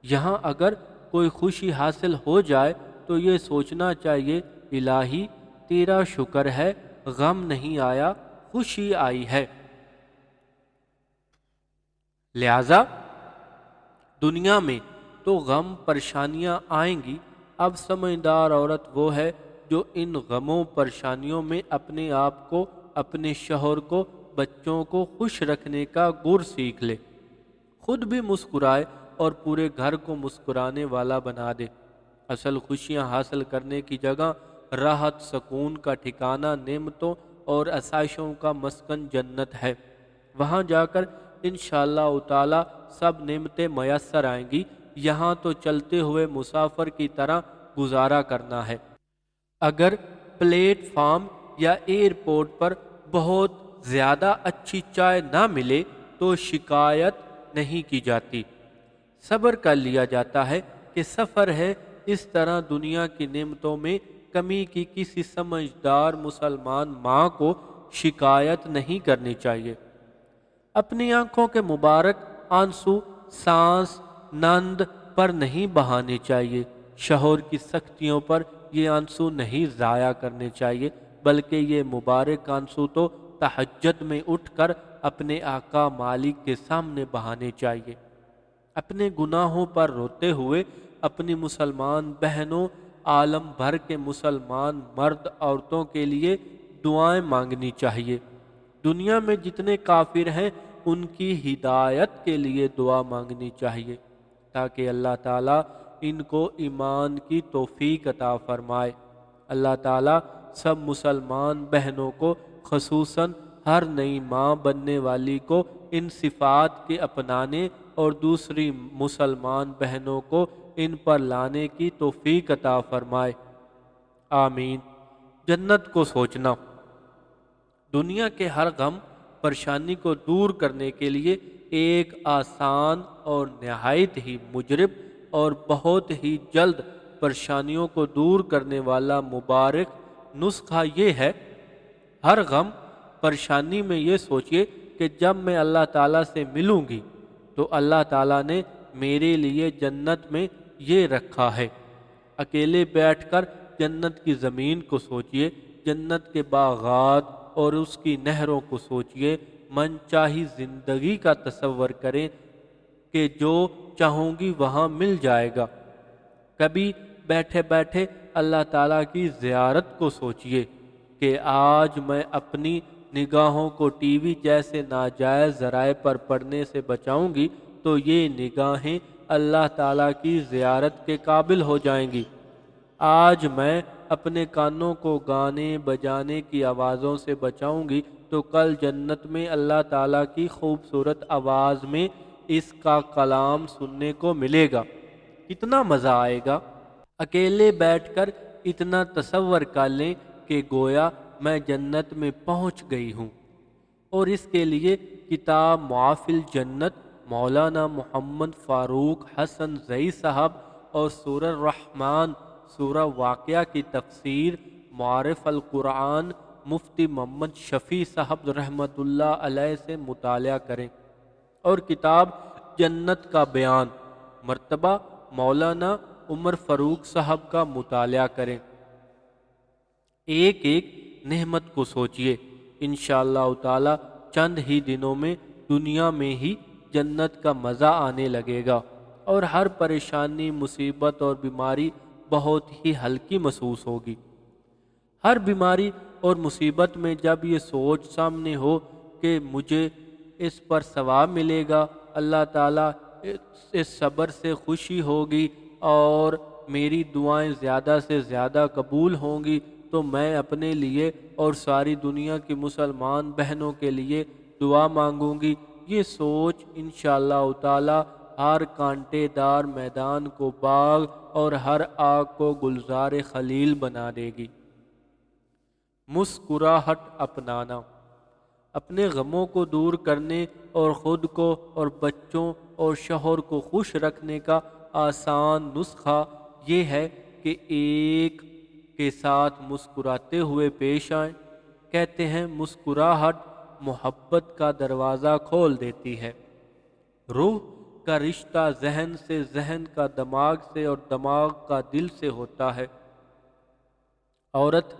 یہاں اگر کوئی خوشی حاصل ہو جائے تو یہ سوچنا چاہیے، الہی تیرا شکر ہے، غم نہیں آیا، خوشی آئی ہے۔ لہذا دنیا میں تو غم پریشانیاں آئیں گی، اب سمجھدار عورت وہ ہے جو ان غموں پریشانیوں میں اپنے آپ کو، اپنے شوہر کو، بچوں کو خوش رکھنے کا گر سیکھ لے، خود بھی مسکرائے اور پورے گھر کو مسکرانے والا بنا دے۔ اصل خوشیاں حاصل کرنے کی جگہ راحت سکون کا ٹھکانہ، نعمتوں اور آسائشوں کا مسکن جنت ہے۔ وہاں جا کر انشاءاللہ تعالی سب نعمتیں میسر آئیں گی، یہاں تو چلتے ہوئے مسافر کی طرح گزارا کرنا ہے۔ اگر پلیٹ فارم یا ایئرپورٹ پر بہت زیادہ اچھی چائے نہ ملے تو شکایت نہیں کی جاتی، صبر کر لیا جاتا ہے کہ سفر ہے۔ اس طرح دنیا کی نعمتوں میں کمی کی کسی سمجھدار مسلمان ماں کو شکایت نہیں کرنی چاہیے۔ اپنی آنکھوں کے مبارک آنسو ساس نند پر نہیں بہانے چاہیے، شوہر کی سختیوں پر یہ آنسو نہیں ضائع کرنے چاہیے، بلکہ یہ مبارک آنسو تو تہجد میں اٹھ کر اپنے آقا مالک کے سامنے بہانے چاہیے۔ اپنے گناہوں پر روتے ہوئے اپنی مسلمان بہنوں، عالم بھر کے مسلمان مرد عورتوں کے لیے دعائیں مانگنی چاہیے۔ دنیا میں جتنے کافر ہیں ان کی ہدایت کے لیے دعا مانگنی چاہیے تاکہ اللہ تعالیٰ ان کو ایمان کی توفیق عطا فرمائے۔ اللہ تعالیٰ سب مسلمان بہنوں کو، خصوصاً ہر نئی ماں بننے والی کو، ان صفات کے اپنانے اور دوسری مسلمان بہنوں کو ان پر لانے کی توفیق عطا فرمائے، آمین۔ جنت کو سوچنا۔ دنیا کے ہر غم پریشانی کو دور کرنے کے لیے ایک آسان اور نہایت ہی مجرب اور بہت ہی جلد پریشانیوں کو دور کرنے والا مبارک نسخہ یہ ہے، ہر غم پریشانی میں یہ سوچئے کہ جب میں اللہ تعالیٰ سے ملوں گی تو اللہ تعالیٰ نے میرے لیے جنت میں یہ رکھا ہے۔ اکیلے بیٹھ کر جنت کی زمین کو سوچئے، جنت کے باغات اور اس کی نہروں کو سوچئے، من چاہی زندگی کا تصور کریں کہ جو چاہوں گی وہاں مل جائے گا۔ کبھی بیٹھے بیٹھے اللہ تعالیٰ کی زیارت کو سوچئے کہ آج میں اپنی نگاہوں کو ٹی وی جیسے ناجائز ذرائع پر پڑنے سے بچاؤں گی تو یہ نگاہیں اللہ تعالیٰ کی زیارت کے قابل ہو جائیں گی۔ آج میں اپنے کانوں کو گانے بجانے کی آوازوں سے بچاؤں گی تو کل جنت میں اللہ تعالیٰ کی خوبصورت آواز میں اس کا کلام سننے کو ملے گا، کتنا مزہ آئے گا۔ اکیلے بیٹھ کر اتنا تصور کر لیں کہ گویا میں جنت میں پہنچ گئی ہوں، اور اس کے لیے کتاب معافل جنت مولانا محمد فاروق حسن زئی صاحب اور سورہ الرحمن، سورہ واقعہ کی تفسیر معارف القرآن مفتی محمد شفیع صاحب رحمۃ اللہ علیہ سے مطالعہ کریں، اور کتاب جنت کا بیان مرتبہ مولانا عمر فاروق صاحب کا مطالعہ کریں۔ ایک ایک نعمت کو سوچئے، انشاءاللہ تعالی چند ہی دنوں میں دنیا میں ہی جنت کا مزہ آنے لگے گا اور ہر پریشانی، مصیبت اور بیماری بہت ہی ہلکی محسوس ہوگی۔ ہر بیماری اور مصیبت میں جب یہ سوچ سامنے ہو کہ مجھے اس پر ثواب ملے گا، اللہ تعالیٰ اس صبر سے خوشی ہوگی اور میری دعائیں زیادہ سے زیادہ قبول ہوں گی، تو میں اپنے لیے اور ساری دنیا کی مسلمان بہنوں کے لیے دعا مانگوں گی۔ یہ سوچ انشاءاللہ تعالی ہر کانٹے دار میدان کو باغ اور ہر آگ کو گلزار خلیل بنا دے گی۔ مسکراہٹ اپنانا، اپنے غموں کو دور کرنے اور خود کو اور بچوں اور شوہر کو خوش رکھنے کا آسان نسخہ یہ ہے کہ ایک کے ساتھ مسکراتے ہوئے پیش آئیں۔ کہتے ہیں مسکراہٹ محبت کا دروازہ کھول دیتی ہے۔ روح کا رشتہ ذہن سے، ذہن کا دماغ سے اور دماغ کا دل سے ہوتا ہے۔ عورت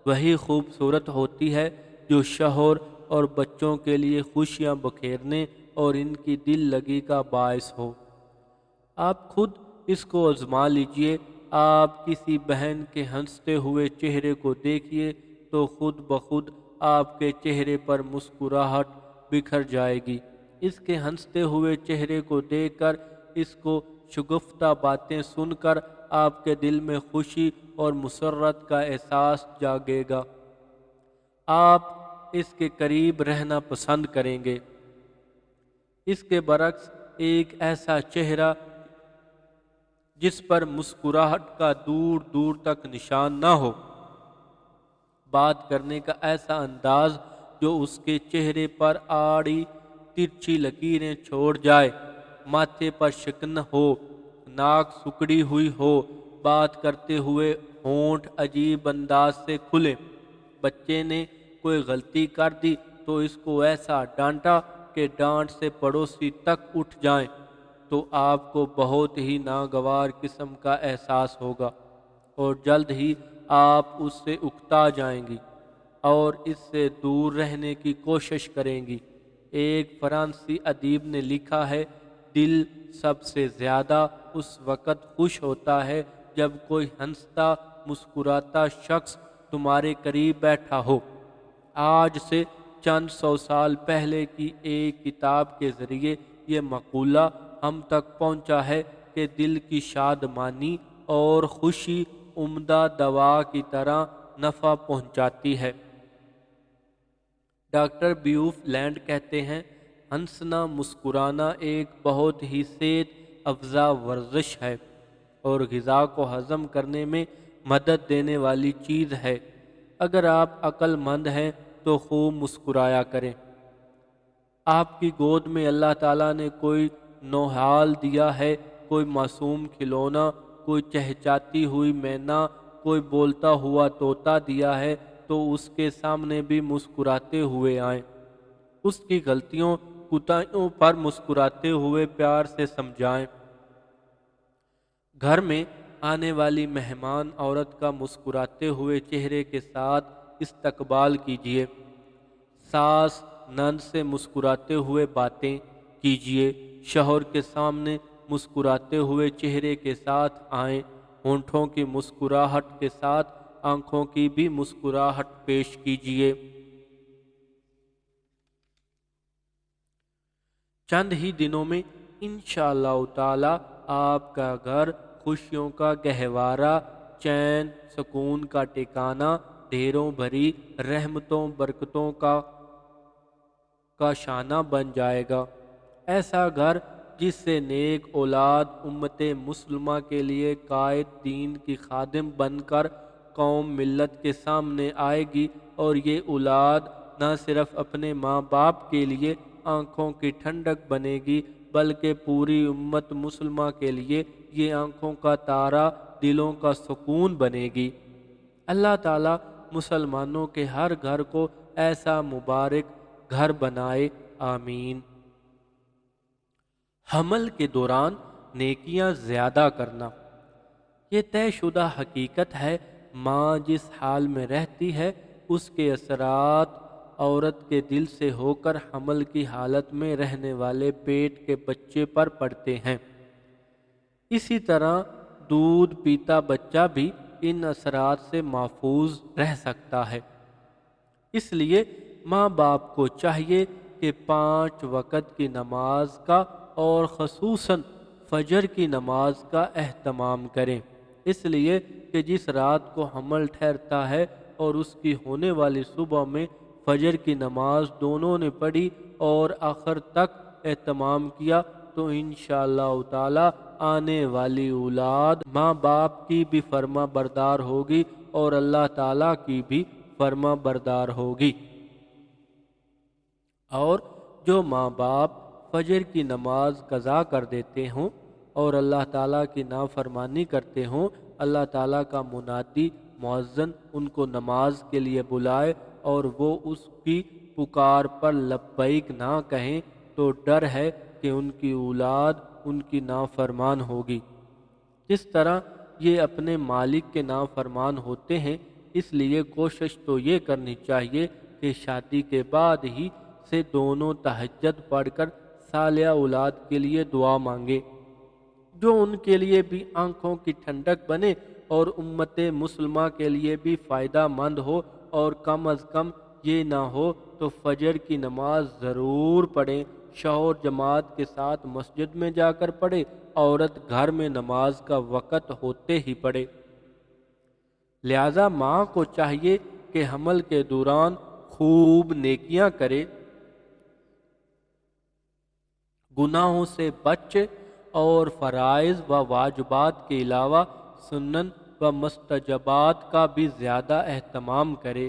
وہی خوبصورت ہوتی ہے جو شوہر اور بچوں کے لیے خوشیاں بکھیرنے اور ان کی دل لگی کا باعث ہو۔ آپ خود اس کو آزما لیجئے۔ آپ کسی بہن کے ہنستے ہوئے چہرے کو دیکھیے تو خود بخود آپ کے چہرے پر مسکراہٹ بکھر جائے گی۔ اس کے ہنستے ہوئے چہرے کو دیکھ کر، اس کو شگفتہ باتیں سن کر آپ کے دل میں خوشی اور مسرت کا احساس جاگے گا۔ آپ اس کے قریب رہنا پسند کریں گے۔ اس کے برعکس ایک ایسا چہرہ جس پر مسکراہٹ کا دور دور تک نشان نہ ہو، بات کرنے کا ایسا انداز جو اس کے چہرے پر آڑی ترچھی لکیریں چھوڑ جائے، ماتھے پر شکن ہو، ناک سکڑی ہوئی ہو، بات کرتے ہوئے ہونٹ عجیب انداز سے کھلے، بچے نے کوئی غلطی کر دی تو اس کو ایسا ڈانٹا کہ ڈانٹ سے پڑوسی تک اٹھ جائیں، تو آپ کو بہت ہی ناگوار قسم کا احساس ہوگا اور جلد ہی آپ اس سے اکتا جائیں گی اور اس سے دور رہنے کی کوشش کریں گی۔ ایک فرانسی ادیب نے لکھا ہے، دل سب سے زیادہ اس وقت خوش ہوتا ہے جب کوئی ہنستا مسکراتا شخص تمہارے قریب بیٹھا ہو۔ آج سے چند سو سال پہلے کی ایک کتاب کے ذریعے یہ مقولہ ہم تک پہنچا ہے کہ دل کی شادمانی اور خوشی عمدہ دوا کی طرح نفع پہنچاتی ہے۔ ڈاکٹر بیوف لینڈ کہتے ہیں، ہنسنا مسکرانا ایک بہت ہی صحت افزا ورزش ہے اور غذا کو ہضم کرنے میں مدد دینے والی چیز ہے۔ اگر آپ عقل مند ہیں تو خوب مسکرایا کریں۔ آپ کی گود میں اللہ تعالیٰ نے کوئی نوحال دیا ہے، کوئی معصوم کھلونا، کوئی چہچاتی ہوئی مینا، کوئی بولتا ہوا طوطا دیا ہے، تو اس کے سامنے بھی مسکراتے ہوئے آئیں۔ اس کی غلطیوں کوتاہیوں پر مسکراتے ہوئے پیار سے سمجھائیں۔ گھر میں آنے والی مہمان عورت کا مسکراتے ہوئے چہرے کے ساتھ استقبال کیجیے۔ ساس نند سے مسکراتے ہوئے باتیں کیجیے۔ شوہر کے سامنے مسکراتے ہوئے چہرے کے ساتھ آئیں۔ ہونٹوں کی مسکراہٹ کے ساتھ آنکھوں کی بھی مسکراہٹ پیش کیجیے۔ چند ہی دنوں میں انشاءاللہ تعالی آپ کا گھر خوشیوں کا گہوارہ، چین سکون کا ٹھکانہ، ڈھیروں بھری رحمتوں برکتوں کا شانہ بن جائے گا۔ ایسا گھر جس سے نیک اولاد امت مسلمہ کے لیے قائد دین کی خادم بن کر قوم ملت کے سامنے آئے گی، اور یہ اولاد نہ صرف اپنے ماں باپ کے لیے آنکھوں کی ٹھنڈک بنے گی بلکہ پوری امت مسلمہ کے لیے یہ آنکھوں کا تارا، دلوں کا سکون بنے گی۔ اللہ تعالیٰ مسلمانوں کے ہر گھر کو ایسا مبارک گھر بنائے، آمین۔ حمل کے دوران نیکیاں زیادہ کرنا، یہ طے شدہ حقیقت ہے، ماں جس حال میں رہتی ہے اس کے اثرات عورت کے دل سے ہو کر حمل کی حالت میں رہنے والے پیٹ کے بچے پر پڑتے ہیں۔ اسی طرح دودھ پیتا بچہ بھی ان اثرات سے محفوظ رہ سکتا ہے۔ اس لیے ماں باپ کو چاہیے کہ 5 وقت کی نماز کا اور خصوصاً فجر کی نماز کا اہتمام کریں، اس لیے کہ جس رات کو حمل ٹھہرتا ہے اور اس کی ہونے والی صبح میں فجر کی نماز دونوں نے پڑھی اور آخر تک اہتمام کیا تو انشاءاللہ تعالی آنے والی اولاد ماں باپ کی بھی فرما بردار ہوگی اور اللہ تعالیٰ کی بھی فرما بردار ہوگی۔ اور جو ماں باپ فجر کی نماز قضا کر دیتے ہوں اور اللہ تعالیٰ کی نافرمانی کرتے ہوں، اللہ تعالیٰ کا منادی مؤذن ان کو نماز کے لیے بلائے اور وہ اس کی پکار پر لبیک نہ کہیں تو ڈر ہے کہ ان کی اولاد ان کی نافرمان ہوگی۔ جس طرح یہ اپنے مالک کے نافرمان ہوتے ہیں، اس لیے کوشش تو یہ کرنی چاہیے کہ شادی کے بعد ہی سے دونوں تہجد پڑھ کر صالح اولاد کے لیے دعا مانگے، جو ان کے لیے بھی آنکھوں کی ٹھنڈک بنے اور امت مسلمہ کے لیے بھی فائدہ مند ہو، اور کم از کم یہ نہ ہو تو فجر کی نماز ضرور پڑھیں، شوہر جماعت کے ساتھ مسجد میں جا کر پڑھے، عورت گھر میں نماز کا وقت ہوتے ہی پڑھے۔ لہذا ماں کو چاہیے کہ حمل کے دوران خوب نیکیاں کرے، گناہوں سے بچے اور فرائض و واجبات کے علاوہ سنن و مستحبات کا بھی زیادہ اہتمام کرے۔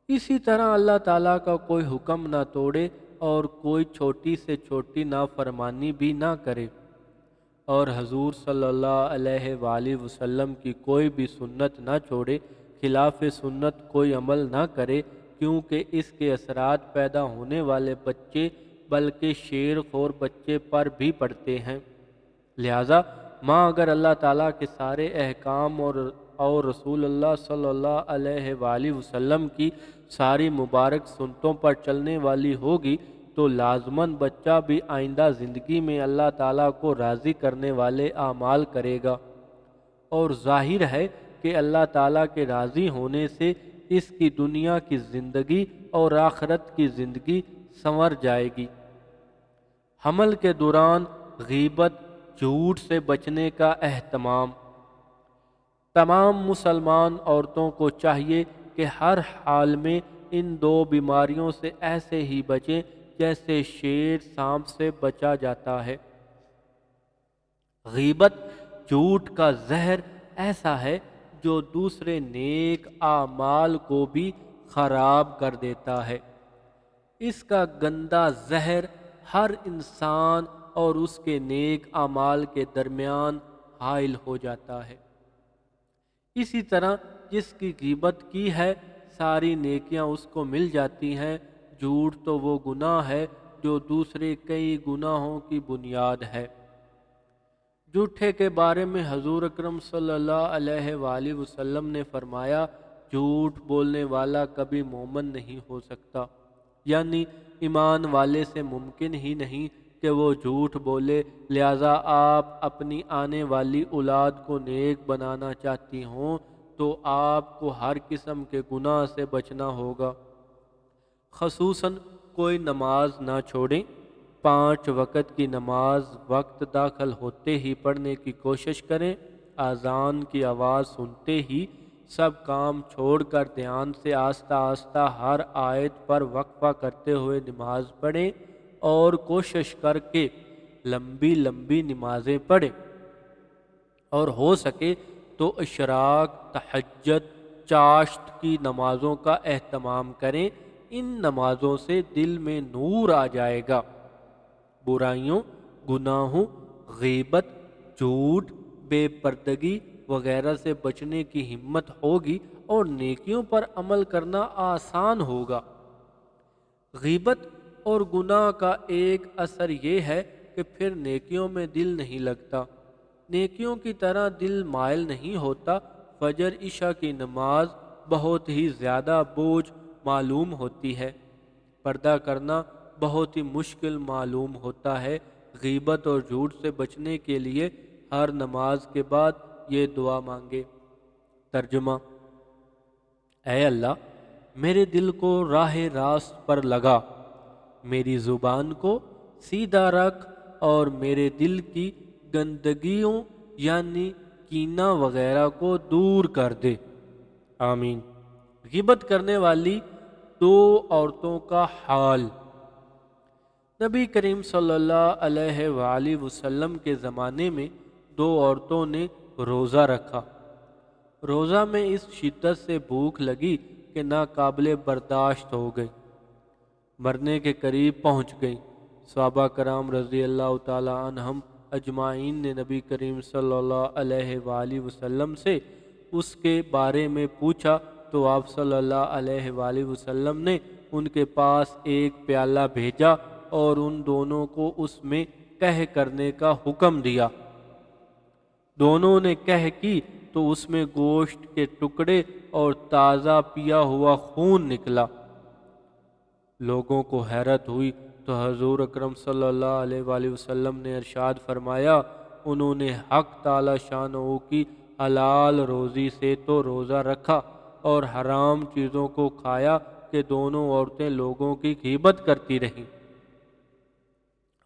اسی طرح اللہ تعالیٰ کا کوئی حکم نہ توڑے اور کوئی چھوٹی سے چھوٹی نافرمانی بھی نہ کرے، اور حضور صلی اللہ علیہ وآلہ وسلم کی کوئی بھی سنت نہ چھوڑے، خلاف سنت کوئی عمل نہ کرے، کیونکہ اس کے اثرات پیدا ہونے والے بچے بلکہ شیر خور بچے پر بھی پڑتے ہیں۔ لہذا ماں اگر اللہ تعالیٰ کے سارے احکام اور رسول اللہ صلی اللہ علیہ وآلہ وسلم کی ساری مبارک سنتوں پر چلنے والی ہوگی تو لازماً بچہ بھی آئندہ زندگی میں اللہ تعالیٰ کو راضی کرنے والے اعمال کرے گا، اور ظاہر ہے کہ اللہ تعالیٰ کے راضی ہونے سے اس کی دنیا کی زندگی اور آخرت کی زندگی سنور جائے گی۔ حمل کے دوران غیبت، جھوٹ سے بچنے کا اہتمام۔ تمام مسلمان عورتوں کو چاہیے کہ ہر حال میں ان 2 بیماریوں سے ایسے ہی بچیں جیسے شیر سانپ سے بچا جاتا ہے۔ غیبت، جھوٹ کا زہر ایسا ہے جو دوسرے نیک اعمال کو بھی خراب کر دیتا ہے۔ اس کا گندا زہر ہر انسان اور اس کے نیک اعمال کے درمیان حائل ہو جاتا ہے۔ اسی طرح جس کی غیبت کی ہے ساری نیکیاں اس کو مل جاتی ہیں۔ جھوٹ تو وہ گناہ ہے جو دوسرے کئی گناہوں کی بنیاد ہے۔ جھوٹے کے بارے میں حضور اکرم صلی اللہ علیہ وآلہ وسلم نے فرمایا، جھوٹ بولنے والا کبھی مومن نہیں ہو سکتا، یعنی ایمان والے سے ممکن ہی نہیں کہ وہ جھوٹ بولے۔ لہذا آپ اپنی آنے والی اولاد کو نیک بنانا چاہتی ہوں تو آپ کو ہر قسم کے گناہ سے بچنا ہوگا، خصوصاً کوئی نماز نہ چھوڑیں۔ 5 وقت کی نماز وقت داخل ہوتے ہی پڑھنے کی کوشش کریں۔ اذان کی آواز سنتے ہی سب کام چھوڑ کر دھیان سے آہستہ آہستہ ہر آیت پر وقفہ کرتے ہوئے نماز پڑھیں، اور کوشش کر کے لمبی لمبی نمازیں پڑھیں، اور ہو سکے تو اشراق، تہجد، چاشت کی نمازوں کا اہتمام کریں۔ ان نمازوں سے دل میں نور آ جائے گا، برائیوں، گناہوں، غیبت، جھوٹ، بے پردگی وغیرہ سے بچنے کی ہمت ہوگی اور نیکیوں پر عمل کرنا آسان ہوگا۔ غیبت اور گناہ کا ایک اثر یہ ہے کہ پھر نیکیوں میں دل نہیں لگتا، نیکیوں کی طرح دل مائل نہیں ہوتا۔ فجر عشاء کی نماز بہت ہی زیادہ بوجھ معلوم ہوتی ہے، پردہ کرنا بہت ہی مشکل معلوم ہوتا ہے۔ غیبت اور جھوٹ سے بچنے کے لیے ہر نماز کے بعد یہ دعا مانگے۔ ترجمہ: اے اللہ، میرے دل کو راہ راست پر لگا، میری زبان کو سیدھا رکھ اور میرے دل کی گندگیوں یعنی کینہ وغیرہ کو دور کر دے۔ آمین۔ غیبت کرنے والی دو عورتوں کا حال۔ نبی کریم صلی اللہ علیہ وآلہ وسلم کے زمانے میں دو عورتوں نے روزہ رکھا۔ روزہ میں اس شدت سے بھوک لگی کہ ناقابل برداشت ہو گئی، مرنے کے قریب پہنچ گئی۔ صحابہ کرام رضی اللہ تعالی عنہم اجمعین نے نبی کریم صلی اللہ علیہ وآلہ وسلم سے اس کے بارے میں پوچھا تو آپ صلی اللہ علیہ وآلہ وسلم نے ان کے پاس ایک پیالہ بھیجا اور ان دونوں کو اس میں قح کرنے کا حکم دیا۔ دونوں نے قح کی تو اس میں گوشت کے ٹکڑے اور تازہ پیا ہوا خون نکلا۔ لوگوں کو حیرت ہوئی تو حضور اکرم صلی اللہ علیہ وآلہ وسلم نے ارشاد فرمایا، انہوں نے حق تعالی شانہ کی حلال روزی سے تو روزہ رکھا اور حرام چیزوں کو کھایا کہ دونوں عورتیں لوگوں کی غیبت کرتی رہیں۔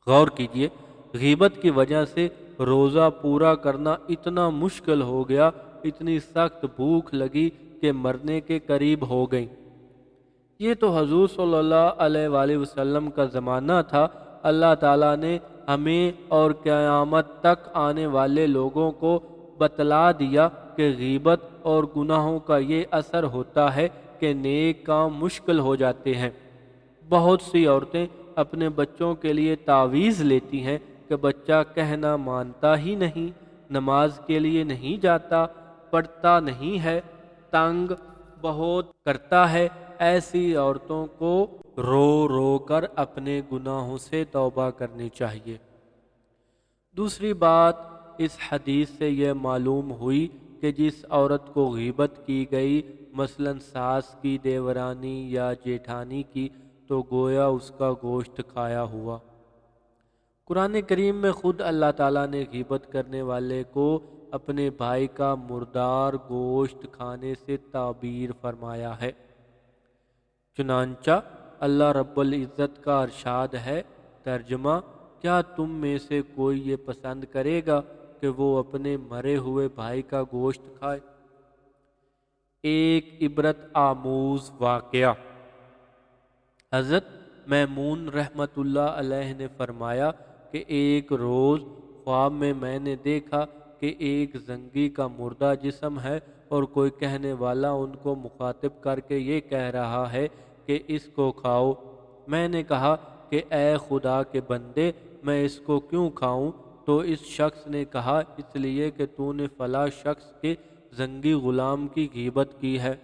غور کیجئے، غیبت کی وجہ سے روزہ پورا کرنا اتنا مشکل ہو گیا، اتنی سخت بھوک لگی کہ مرنے کے قریب ہو گئی۔ یہ تو حضور صلی اللہ علیہ وآلہ وسلم کا زمانہ تھا۔ اللہ تعالیٰ نے ہمیں اور قیامت تک آنے والے لوگوں کو بتلا دیا کہ غیبت اور گناہوں کا یہ اثر ہوتا ہے کہ نیک کام مشکل ہو جاتے ہیں۔ بہت سی عورتیں اپنے بچوں کے لیے تعویذ لیتی ہیں کہ بچہ کہنا مانتا ہی نہیں، نماز کے لیے نہیں جاتا، پڑھتا نہیں ہے، تنگ بہت کرتا ہے۔ ایسی عورتوں کو رو رو کر اپنے گناہوں سے توبہ کرنی چاہیے۔ دوسری بات اس حدیث سے یہ معلوم ہوئی کہ جس عورت کو غیبت کی گئی، مثلا ساس کی، دیورانی یا جیٹھانی کی، تو گویا اس کا گوشت کھایا ہوا۔ قرآن کریم میں خود اللہ تعالیٰ نے غیبت کرنے والے کو اپنے بھائی کا مردار گوشت کھانے سے تعبیر فرمایا ہے۔ چنانچہ اللہ رب العزت کا ارشاد ہے، ترجمہ: کیا تم میں سے کوئی یہ پسند کرے گا کہ وہ اپنے مرے ہوئے بھائی کا گوشت کھائے؟ ایک عبرت آموز واقعہ۔ حضرت میمون رحمت اللہ علیہ نے فرمایا کہ ایک روز خواب میں نے دیکھا کہ ایک زنگی کا مردہ جسم ہے اور کوئی کہنے والا ان کو مخاطب کر کے یہ کہہ رہا ہے کہ اس کو کھاؤ۔ میں نے کہا کہ اے خدا کے بندے، میں اس کو کیوں کھاؤں؟ تو اس شخص نے کہا، اس لیے کہ تو نے فلاں شخص کے زنگی غلام کی غیبت کی ہے۔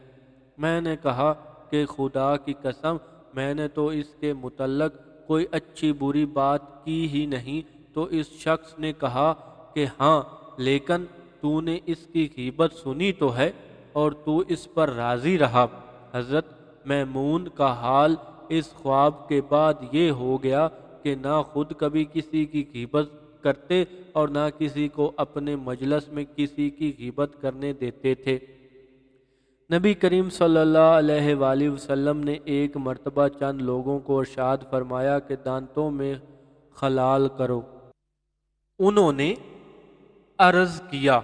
میں نے کہا کہ خدا کی قسم، میں نے تو اس کے متعلق کوئی اچھی بری بات کی ہی نہیں۔ تو اس شخص نے کہا کہ ہاں، لیکن تو نے اس کی غیبت سنی تو ہے اور تو اس پر راضی رہا۔ حضرت میمون کا حال اس خواب کے بعد یہ ہو گیا کہ نہ خود کبھی کسی کی غیبت کرتے اور نہ کسی کو اپنے مجلس میں کسی کی غیبت کرنے دیتے تھے۔ نبی کریم صلی اللہ علیہ وآلہ وسلم نے ایک مرتبہ چند لوگوں کو ارشاد فرمایا کہ دانتوں میں خلال کرو۔ انہوں نے عرض کیا،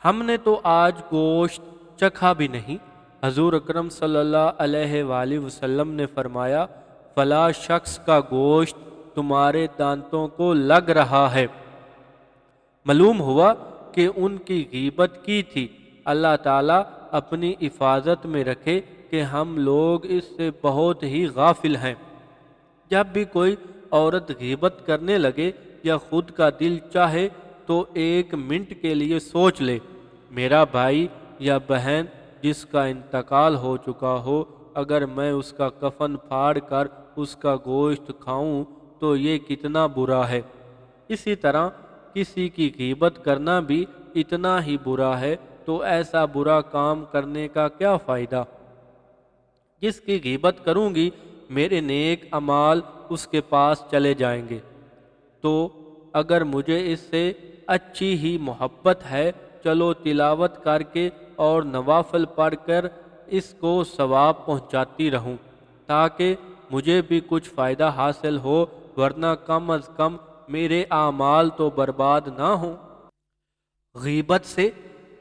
ہم نے تو آج گوشت چکھا بھی نہیں۔ حضور اکرم صلی اللہ علیہ وآلہ وسلم نے فرمایا، فلاں شخص کا گوشت تمہارے دانتوں کو لگ رہا ہے۔ معلوم ہوا کہ ان کی غیبت کی تھی۔ اللہ تعالیٰ اپنی حفاظت میں رکھے کہ ہم لوگ اس سے بہت ہی غافل ہیں۔ جب بھی کوئی عورت غیبت کرنے لگے یا خود کا دل چاہے تو ایک منٹ کے لیے سوچ لے، میرا بھائی یا بہن جس کا انتقال ہو چکا ہو، اگر میں اس کا کفن پھاڑ کر اس کا گوشت کھاؤں تو یہ کتنا برا ہے۔ اسی طرح کسی کی غیبت کرنا بھی اتنا ہی برا ہے، تو ایسا برا کام کرنے کا کیا فائدہ؟ جس کی غیبت کروں گی میرے نیک اعمال اس کے پاس چلے جائیں گے۔ تو اگر مجھے اس سے اچھی ہی محبت ہے، چلو تلاوت کر کے اور نوافل پڑھ کر اس کو ثواب پہنچاتی رہوں تاکہ مجھے بھی کچھ فائدہ حاصل ہو، ورنہ کم از کم میرے اعمال تو برباد نہ ہوں۔ غیبت سے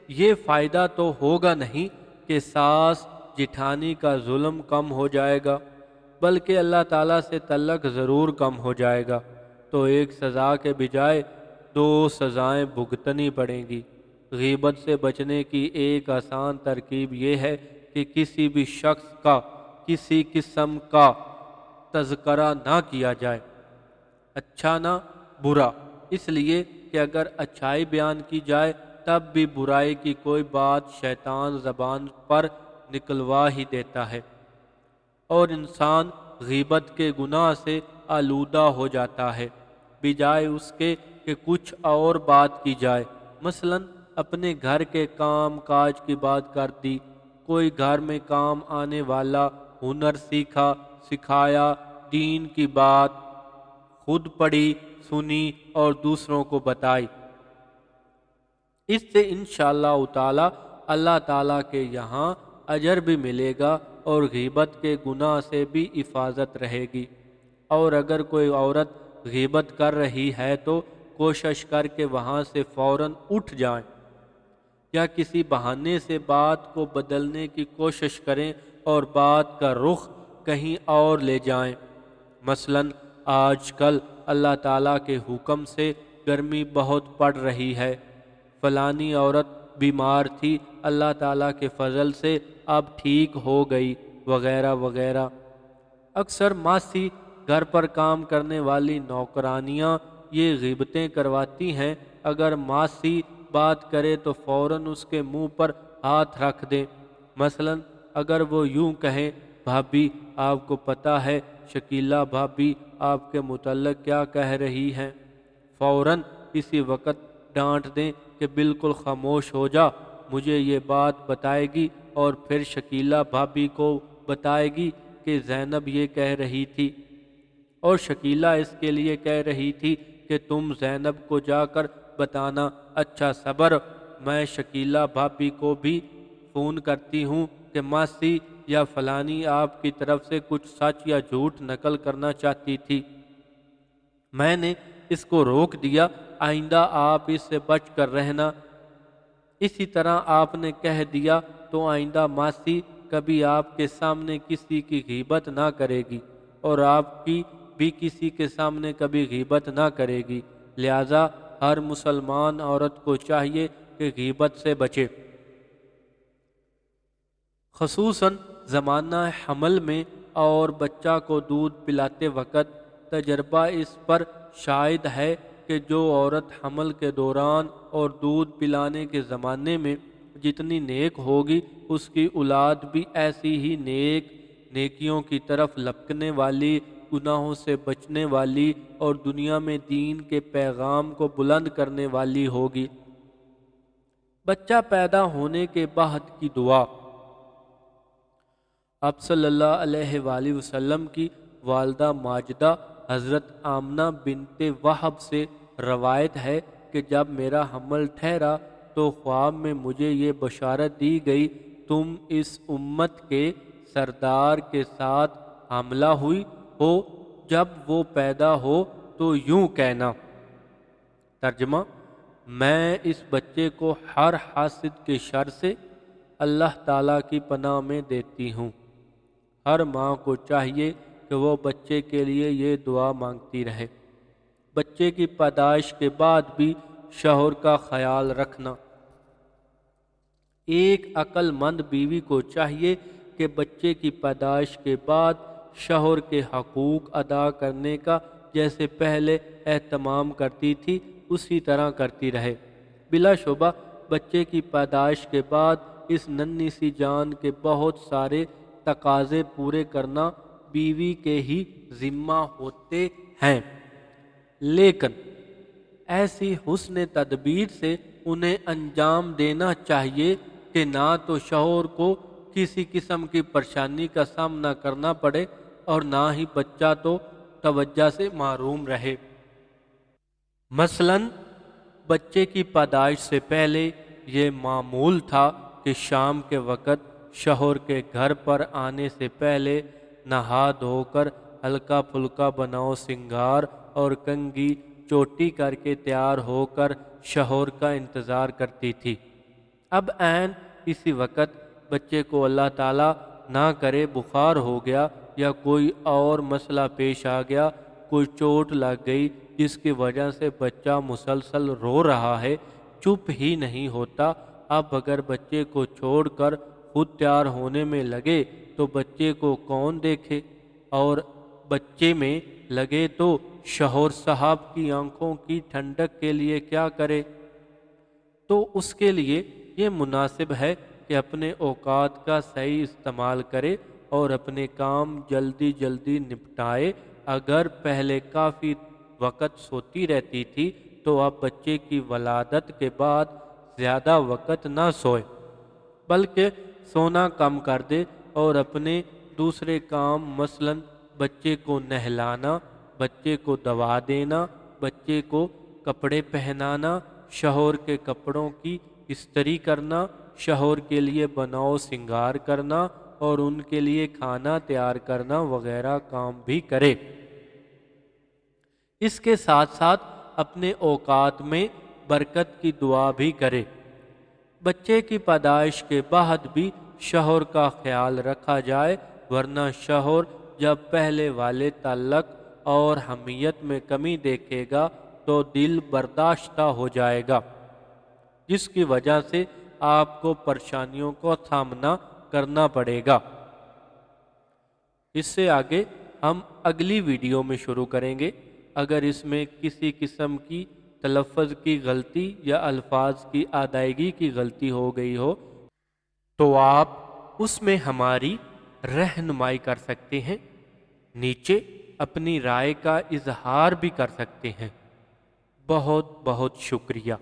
یہ فائدہ تو ہوگا نہیں کہ ساس جٹھانی کا ظلم کم ہو جائے گا، بلکہ اللہ تعالیٰ سے تعلق ضرور کم ہو جائے گا، تو ایک سزا کے بجائے 2 سزائیں بھگتنی پڑیں گی۔ غیبت سے بچنے کی ایک آسان ترکیب یہ ہے کہ کسی بھی شخص کا کسی قسم کا تذکرہ نہ کیا جائے، اچھا نہ برا، اس لیے کہ اگر اچھائی بیان کی جائے تب بھی برائی کی کوئی بات شیطان زبان پر نکلوا ہی دیتا ہے، اور انسان غیبت کے گناہ سے آلودہ ہو جاتا ہے، بجائے اس کے کہ کچھ اور بات کی جائے۔ مثلا اپنے گھر کے کام کاج کی بات کر دی، کوئی گھر میں کام آنے والا ہنر سیکھا سکھایا، دین کی بات خود پڑھی سنی اور دوسروں کو بتائی، اس سے انشاءاللہ تعالی اللہ تعالیٰ کے یہاں اجر بھی ملے گا اور غیبت کے گناہ سے بھی حفاظت رہے گی۔ اور اگر کوئی عورت غیبت کر رہی ہے تو کوشش کر کے وہاں سے فوراً اٹھ جائیں، یا کسی بہانے سے بات کو بدلنے کی کوشش کریں اور بات کا رخ کہیں اور لے جائیں۔ مثلا آج کل اللہ تعالیٰ کے حکم سے گرمی بہت پڑ رہی ہے، فلانی عورت بیمار تھی، اللہ تعالیٰ کے فضل سے اب ٹھیک ہو گئی، وغیرہ وغیرہ۔ اکثر ماسی گھر پر کام کرنے والی نوکرانیاں یہ غیبتیں کرواتی ہیں، اگر ماسی بات کرے تو فوراً اس کے منہ پر ہاتھ رکھ دیں۔ مثلا اگر وہ یوں کہیں، بھابی آپ کو پتہ ہے شکیلہ بھابی آپ کے متعلق کیا کہہ رہی ہیں، فوراً اسی وقت ڈانٹ دیں کہ بالکل خاموش ہو جا، مجھے یہ بات بتائے گی اور پھر شکیلہ بھابی کو بتائے گی کہ زینب یہ کہہ رہی تھی، اور شکیلہ اس کے لیے کہہ رہی تھی کہ تم زینب کو جا کر بتانا۔ اچھا صبر، میں شکیلہ بھابی کو بھی فون کرتی ہوں کہ ماسی یا فلانی آپ کی طرف سے کچھ سچ یا جھوٹ نقل کرنا چاہتی تھی، میں نے اس کو روک دیا، آئندہ آپ اس سے بچ کر رہنا۔ اسی طرح آپ نے کہہ دیا تو آئندہ ماسی کبھی آپ کے سامنے کسی کی غیبت نہ کرے گی، اور آپ کی بھی کسی کے سامنے کبھی غیبت نہ کرے گی۔ لہذا ہر مسلمان عورت کو چاہیے کہ غیبت سے بچے، خصوصاً زمانہ حمل میں اور بچہ کو دودھ پلاتے وقت۔ تجربہ اس پر شاہد ہے کہ جو عورت حمل کے دوران اور دودھ پلانے کے زمانے میں جتنی نیک ہوگی، اس کی اولاد بھی ایسی ہی نیکیوں کی طرف لپکنے والی، گناہوں سے بچنے والی اور دنیا میں دین کے پیغام کو بلند کرنے والی ہوگی۔ بچہ پیدا ہونے کے بعد کی دعا۔ آپ صلی اللہ علیہ وآلہ وسلم کی والدہ ماجدہ حضرت آمنہ بنت وہب سے روایت ہے کہ جب میرا حمل ٹھہرا تو خواب میں مجھے یہ بشارت دی گئی، تم اس امت کے سردار کے ساتھ حاملہ ہوئی ہو، جب وہ پیدا ہو تو یوں کہنا۔ ترجمہ: میں اس بچے کو ہر حاسد کے شر سے اللہ تعالیٰ کی پناہ میں دیتی ہوں۔ ہر ماں کو چاہیے کہ وہ بچے کے لیے یہ دعا مانگتی رہے۔ بچے کی پیدائش کے بعد بھی شوہر کا خیال رکھنا۔ ایک عقل مند بیوی کو چاہیے کہ بچے کی پیدائش کے بعد شوہر کے حقوق ادا کرنے کا جیسے پہلے اہتمام کرتی تھی اسی طرح کرتی رہے۔ بلا شبہ بچے کی پیدائش کے بعد اس ننھی سی جان کے بہت سارے تقاضے پورے کرنا بیوی کے ہی ذمہ ہوتے ہیں، لیکن ایسی حسن تدبیر سے انہیں انجام دینا چاہیے کہ نہ تو شوہر کو کسی قسم کی پریشانی کا سامنا کرنا پڑے اور نہ ہی بچہ تو توجہ سے محروم رہے۔ مثلاً بچے کی پیدائش سے پہلے یہ معمول تھا کہ شام کے وقت شوہر کے گھر پر آنے سے پہلے نہا دھو کر ہلکا پھلکا بناؤ سنگار اور کنگھی چوٹی کر کے تیار ہو کر شوہر کا انتظار کرتی تھی۔ اب عین اسی وقت بچے کو اللہ تعالیٰ نہ کرے بخار ہو گیا یا کوئی اور مسئلہ پیش آ گیا، کوئی چوٹ لگ گئی جس کی وجہ سے بچہ مسلسل رو رہا ہے، چپ ہی نہیں ہوتا۔ اب اگر بچے کو چھوڑ کر خود تیار ہونے میں لگے تو بچے کو کون دیکھے، اور بچے میں لگے تو شوہر صاحب کی آنکھوں کی ٹھنڈک کے لیے کیا کرے؟ تو اس کے لیے یہ مناسب ہے کہ اپنے اوقات کا صحیح استعمال کرے اور اپنے کام جلدی جلدی نپٹائے۔ اگر پہلے کافی وقت سوتی رہتی تھی تو اب بچے کی ولادت کے بعد زیادہ وقت نہ سوئے، بلکہ سونا کم کر دے اور اپنے دوسرے کام مثلاً بچے کو نہلانا، بچے کو دوا دینا، بچے کو کپڑے پہنانا، شوہر کے کپڑوں کی استری کرنا، شوہر کے لیے بناؤ سنگار کرنا اور ان کے لیے کھانا تیار کرنا وغیرہ کام بھی کرے۔ اس کے ساتھ ساتھ اپنے اوقات میں برکت کی دعا بھی کرے۔ بچے کی پیدائش کے بعد بھی شوہر کا خیال رکھا جائے، ورنہ شوہر جب پہلے والے تعلق اور حمیت میں کمی دیکھے گا تو دل برداشتہ ہو جائے گا، جس کی وجہ سے آپ کو پریشانیوں کا سامنا کرنا پڑے گا۔ اس سے آگے ہم اگلی ویڈیو میں شروع کریں گے۔ اگر اس میں کسی قسم کی تلفظ کی غلطی یا الفاظ کی ادائیگی کی غلطی ہو گئی ہو تو آپ اس میں ہماری رہنمائی کر سکتے ہیں، نیچے اپنی رائے کا اظہار بھی کر سکتے ہیں۔ بہت بہت شکریہ۔